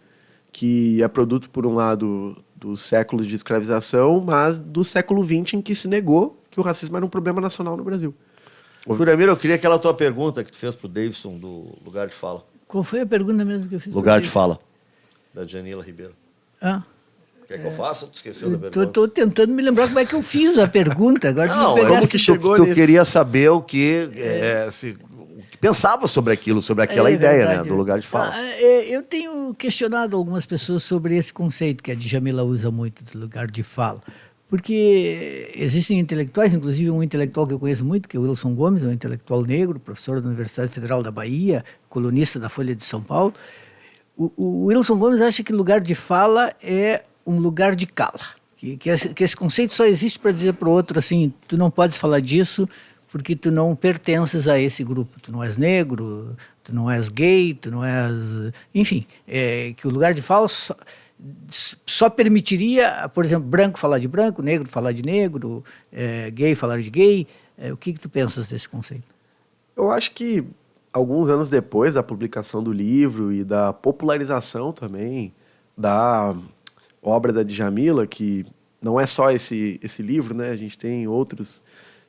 que é produto, por um lado, dos séculos de escravização, mas do século XX, em que se negou que o racismo era um problema nacional no Brasil. Turamiro, eu queria aquela tua pergunta que tu fez pro Davidson do Lugar de Fala. Qual foi a pergunta mesmo que eu fiz? Lugar de Fala, da Janila Ribeiro. Ah. Quer que eu faça? Tu esqueceu da pergunta? Estou tentando me lembrar como é que eu fiz a pergunta. Agora não, como que chegou tu nisso? queria saber o que pensava sobre aquilo, sobre aquela ideia, verdade, né, do Lugar de Fala. Eu tenho questionado algumas pessoas sobre esse conceito que a Djamila usa muito, do lugar de fala. Porque existem intelectuais, inclusive um intelectual que eu conheço muito, que é o Wilson Gomes, um intelectual negro, professor da Universidade Federal da Bahia, colunista da Folha de São Paulo. O Wilson Gomes acha que lugar de fala é um lugar de cala. Que esse conceito só existe para dizer para o outro assim, tu não podes falar disso porque tu não pertences a esse grupo. Tu não és negro, tu não és gay, tu não és... Enfim, que o lugar de fala só permitiria, por exemplo, branco falar de branco, negro falar de negro, gay falar de gay. O que tu pensas desse conceito? Eu acho que alguns anos depois da publicação do livro e da popularização também da obra da Djamila, que não é só esse livro, né? A gente tem outros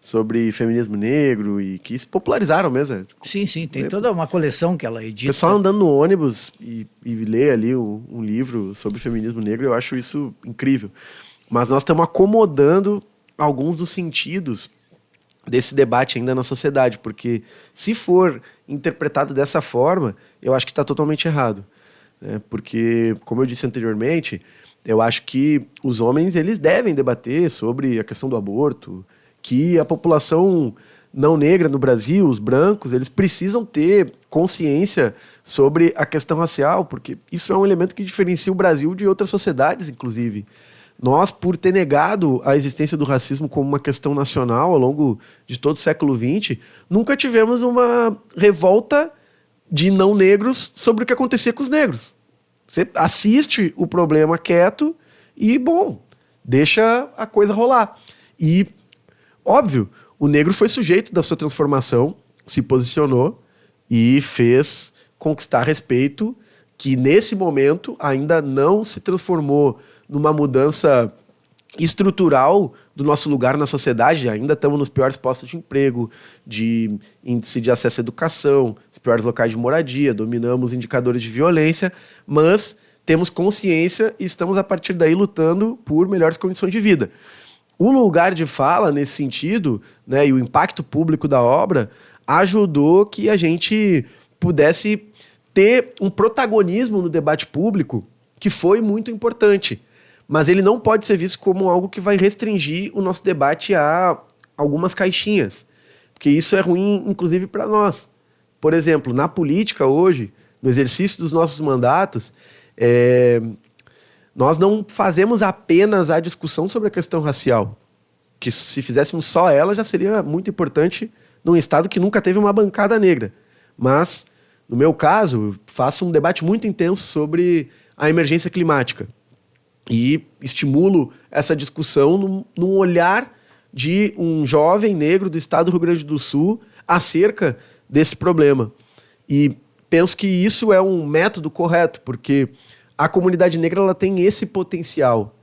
sobre feminismo negro e que se popularizaram mesmo. Sim, tem toda uma coleção que ela edita. O pessoal andando no ônibus e lê ali um livro sobre feminismo negro, eu acho isso incrível. Mas nós estamos acomodando alguns dos sentidos desse debate ainda na sociedade, porque se for interpretado dessa forma, eu acho que está totalmente errado. Né? Porque, como eu disse anteriormente, eu acho que os homens eles devem debater sobre a questão do aborto, que a população não negra no Brasil, os brancos, eles precisam ter consciência sobre a questão racial, porque isso é um elemento que diferencia o Brasil de outras sociedades, inclusive. Nós, por ter negado a existência do racismo como uma questão nacional ao longo de todo o século XX, nunca tivemos uma revolta de não negros sobre o que acontecia com os negros. Você assiste o problema quieto e, bom, deixa a coisa rolar. E, óbvio, o negro foi sujeito da sua transformação, se posicionou e fez conquistar respeito que, nesse momento, ainda não se transformou numa mudança estrutural do nosso lugar na sociedade. Ainda estamos nos piores postos de emprego, de índice de acesso à educação, os piores locais de moradia, dominamos indicadores de violência, mas temos consciência e estamos, a partir daí, lutando por melhores condições de vida. O lugar de fala, nesse sentido, né, e o impacto público da obra, ajudou que a gente pudesse ter um protagonismo no debate público que foi muito importante. Mas ele não pode ser visto como algo que vai restringir o nosso debate a algumas caixinhas. Porque isso é ruim, inclusive, para nós. Por exemplo, na política hoje, no exercício dos nossos mandatos, nós não fazemos apenas a discussão sobre a questão racial. Que se fizéssemos só ela, já seria muito importante num estado que nunca teve uma bancada negra. Mas, no meu caso, eu faço um debate muito intenso sobre a emergência climática. E estimulo essa discussão num olhar de um jovem negro do estado do Rio Grande do Sul acerca desse problema. E penso que isso é um método correto, porque a comunidade negra ela tem esse potencial.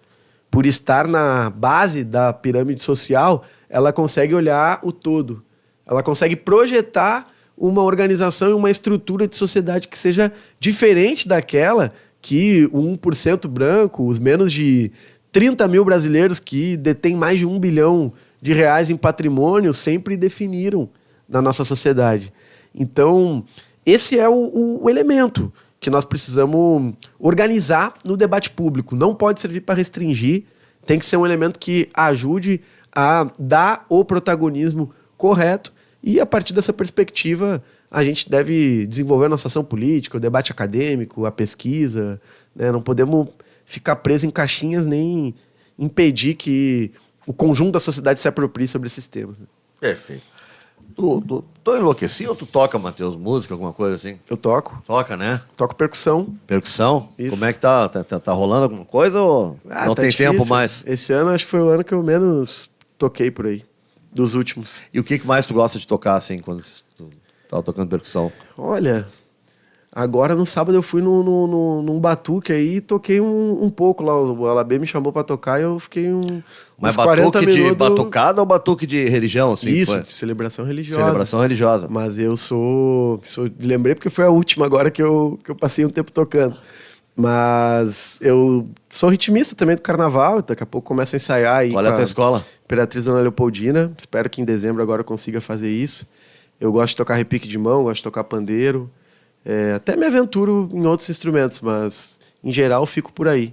Por estar na base da pirâmide social, ela consegue olhar o todo. Ela consegue projetar uma organização e uma estrutura de sociedade que seja diferente daquela que o 1% branco, os menos de 30 mil brasileiros que detêm mais de R$1 bilhão em patrimônio sempre definiram na nossa sociedade. Então, esse é o elemento que nós precisamos organizar no debate público. Não pode servir para restringir, tem que ser um elemento que ajude a dar o protagonismo correto e, a partir dessa perspectiva, a gente deve desenvolver a nossa ação política, o debate acadêmico, a pesquisa, né? Não podemos ficar presos em caixinhas nem impedir que o conjunto da sociedade se aproprie sobre esses temas. Né? Perfeito. Tu enlouquecido ou tu toca, Matheus, música, alguma coisa assim? Eu toco. Toca, né? Toco percussão. Percussão? Isso. Como é que tá? Tá rolando alguma coisa ou não tá tem difícil. tempo mais? Esse ano acho que foi o ano que eu menos toquei por aí, dos últimos. E o que mais tu gosta de tocar, assim, quando tu tava tocando percussão? Olha, agora no sábado eu fui num batuque aí e toquei um pouco lá. O Alabê me chamou pra tocar e eu fiquei Mas uns 40 batuque de minutos... batucada ou batuque de religião, assim? Isso, Foi? de celebração religiosa. Celebração religiosa. Mas eu lembrei porque foi a última agora que eu passei um tempo tocando. Mas eu sou ritmista também do carnaval, daqui a pouco começo a ensaiar aí. Qual é a tua escola? Imperatriz Dona Leopoldina. Espero que em dezembro agora eu consiga fazer isso. Eu gosto de tocar repique de mão, gosto de tocar pandeiro. Até me aventuro em outros instrumentos, mas em geral fico por aí.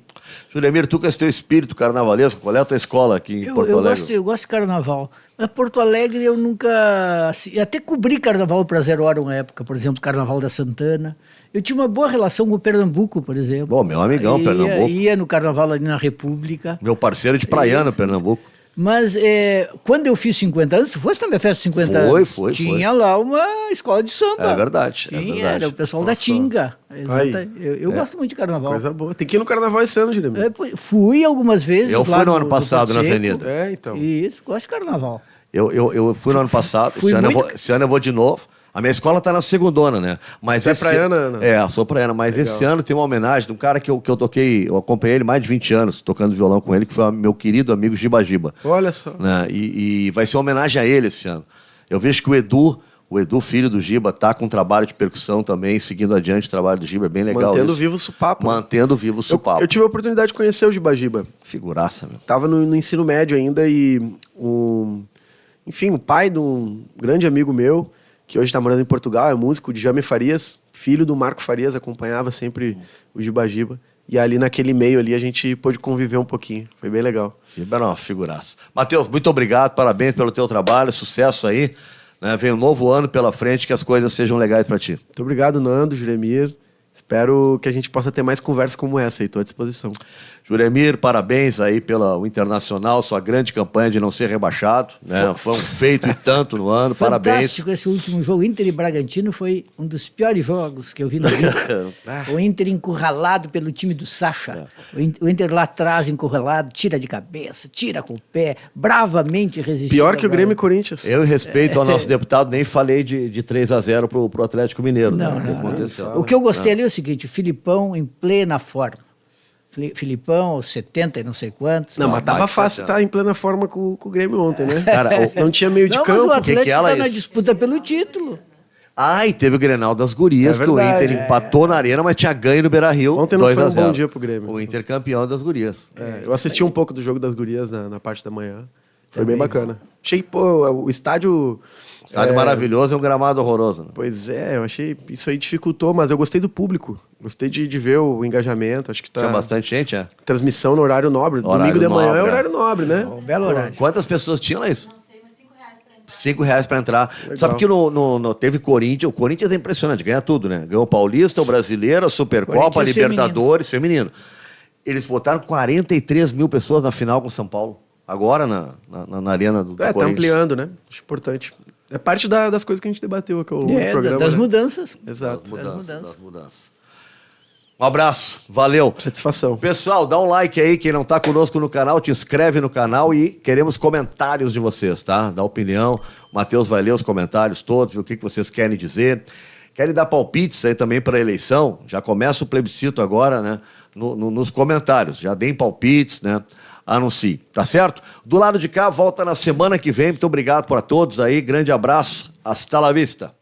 Juliemir, tu com esse teu espírito carnavalesco, qual é a tua escola aqui em Porto Alegre? Eu gosto de carnaval. Mas Porto Alegre eu nunca... Até cobri carnaval para 0 hora uma época, por exemplo, Carnaval da Santana. Eu tinha uma boa relação com o Pernambuco, por exemplo. Bom, meu amigão, Pernambuco. Ia no carnaval ali na República. Meu parceiro de praiana, Pernambuco. Mas quando eu fiz 50 anos, tu foste na minha festa de 50 anos? Foi. Tinha lá uma escola de samba. É verdade, Era o pessoal da Tinga. Exato. Eu gosto muito de carnaval. Coisa boa. Tem que ir no carnaval esse ano, Juliemir. Fui algumas vezes. Eu fui no ano passado na Avenida. Então. Isso, gosto de carnaval. Eu fui no ano passado, esse ano eu vou de novo. A minha escola tá na segundona, né? Mas você é praiana, Ana? Sou praiana. Mas legal. Esse ano tem uma homenagem de um cara que eu toquei, eu acompanhei ele mais de 20 anos, tocando violão com ele, que foi meu querido amigo Giba Giba. Olha só. Né? E vai ser uma homenagem a ele esse ano. Eu vejo que o Edu, filho do Giba, tá com um trabalho de percussão também, seguindo adiante o trabalho do Giba, é bem legal. Mantendo vivo o supapo. Mantendo vivo o supapo. Eu tive a oportunidade de conhecer o Giba Giba. Figuraça, meu. Tava no ensino médio ainda e o pai de um grande amigo meu, que hoje está morando em Portugal, é músico, de Djamê Farias, filho do Marco Farias, acompanhava sempre o Giba Giba. E ali naquele meio ali a gente pôde conviver um pouquinho. Foi bem legal. Giba era uma figuraça. Matheus, muito obrigado, parabéns pelo teu trabalho, sucesso aí. Né? Vem um novo ano pela frente, que as coisas sejam legais para ti. Muito obrigado, Nando, Juliemir. Espero que a gente possa ter mais conversas como essa aí, estou à disposição. Juliemir, parabéns aí pelo Internacional, sua grande campanha de não ser rebaixado, né? Foi um feito e tanto no ano, parabéns. Fantástico esse último jogo, Inter e Bragantino, foi um dos piores jogos que eu vi na vida. O Inter encurralado pelo time do Sacha, o Inter lá atrás encurralado, tira de cabeça, tira com o pé, bravamente resistindo. Pior que o Grêmio e Corinthians. Eu, em respeito ao nosso deputado, nem falei de 3-0 pro Atlético Mineiro. Não, né? O que eu gostei ali é o seguinte, o Filipão em plena forma. Filipão, 70 e não sei quantos. Não, mas tava fácil estar em plena forma com o Grêmio ontem, né? Cara, não tinha meio de campo. Mas o Atlético ela tá na disputa pelo título. E teve o Grenal das Gurias, que o Inter empatou na Arena, mas tinha ganho no Beira-Rio. Ontem não foi um bom dia pro Grêmio. O Inter campeão das Gurias. Eu assisti um pouco do jogo das Gurias na parte da manhã. Foi bem bacana. Achei, o estádio... Estádio maravilhoso e um gramado horroroso. Né? Pois é, eu achei... Isso aí dificultou, mas eu gostei do público. Gostei de ver o engajamento. Acho que tá... Tinha bastante gente, Transmissão no horário nobre. Domingo de manhã é horário nobre, né? Um belo horário. Quantas pessoas tinham lá isso? Não sei, mas R$5 para entrar. Legal. Sabe que teve Corinthians. O Corinthians é impressionante, ganha tudo, né? Ganhou o Paulista, o Brasileiro, a Supercopa, a Libertadores, feminino. Eles botaram 43 mil pessoas na final com o São Paulo. Agora na arena do Corinthians. Tá ampliando, né? Acho importante. É parte das coisas que a gente debateu aqui ao longo do programa. Das né? mudanças. Exato. Das mudanças. Um abraço, valeu. Satisfação. Pessoal, dá um like aí, quem não tá conosco no canal, te inscreve no canal e queremos comentários de vocês, tá? Dá opinião, o Matheus vai ler os comentários todos, ver o que vocês querem dizer. Querem dar palpites aí também para a eleição? Já começa o plebiscito agora, né? Nos comentários, já deem palpites, né? Anuncie, tá certo? Do lado de cá, volta na semana que vem. Muito obrigado para todos aí, grande abraço, hasta la vista.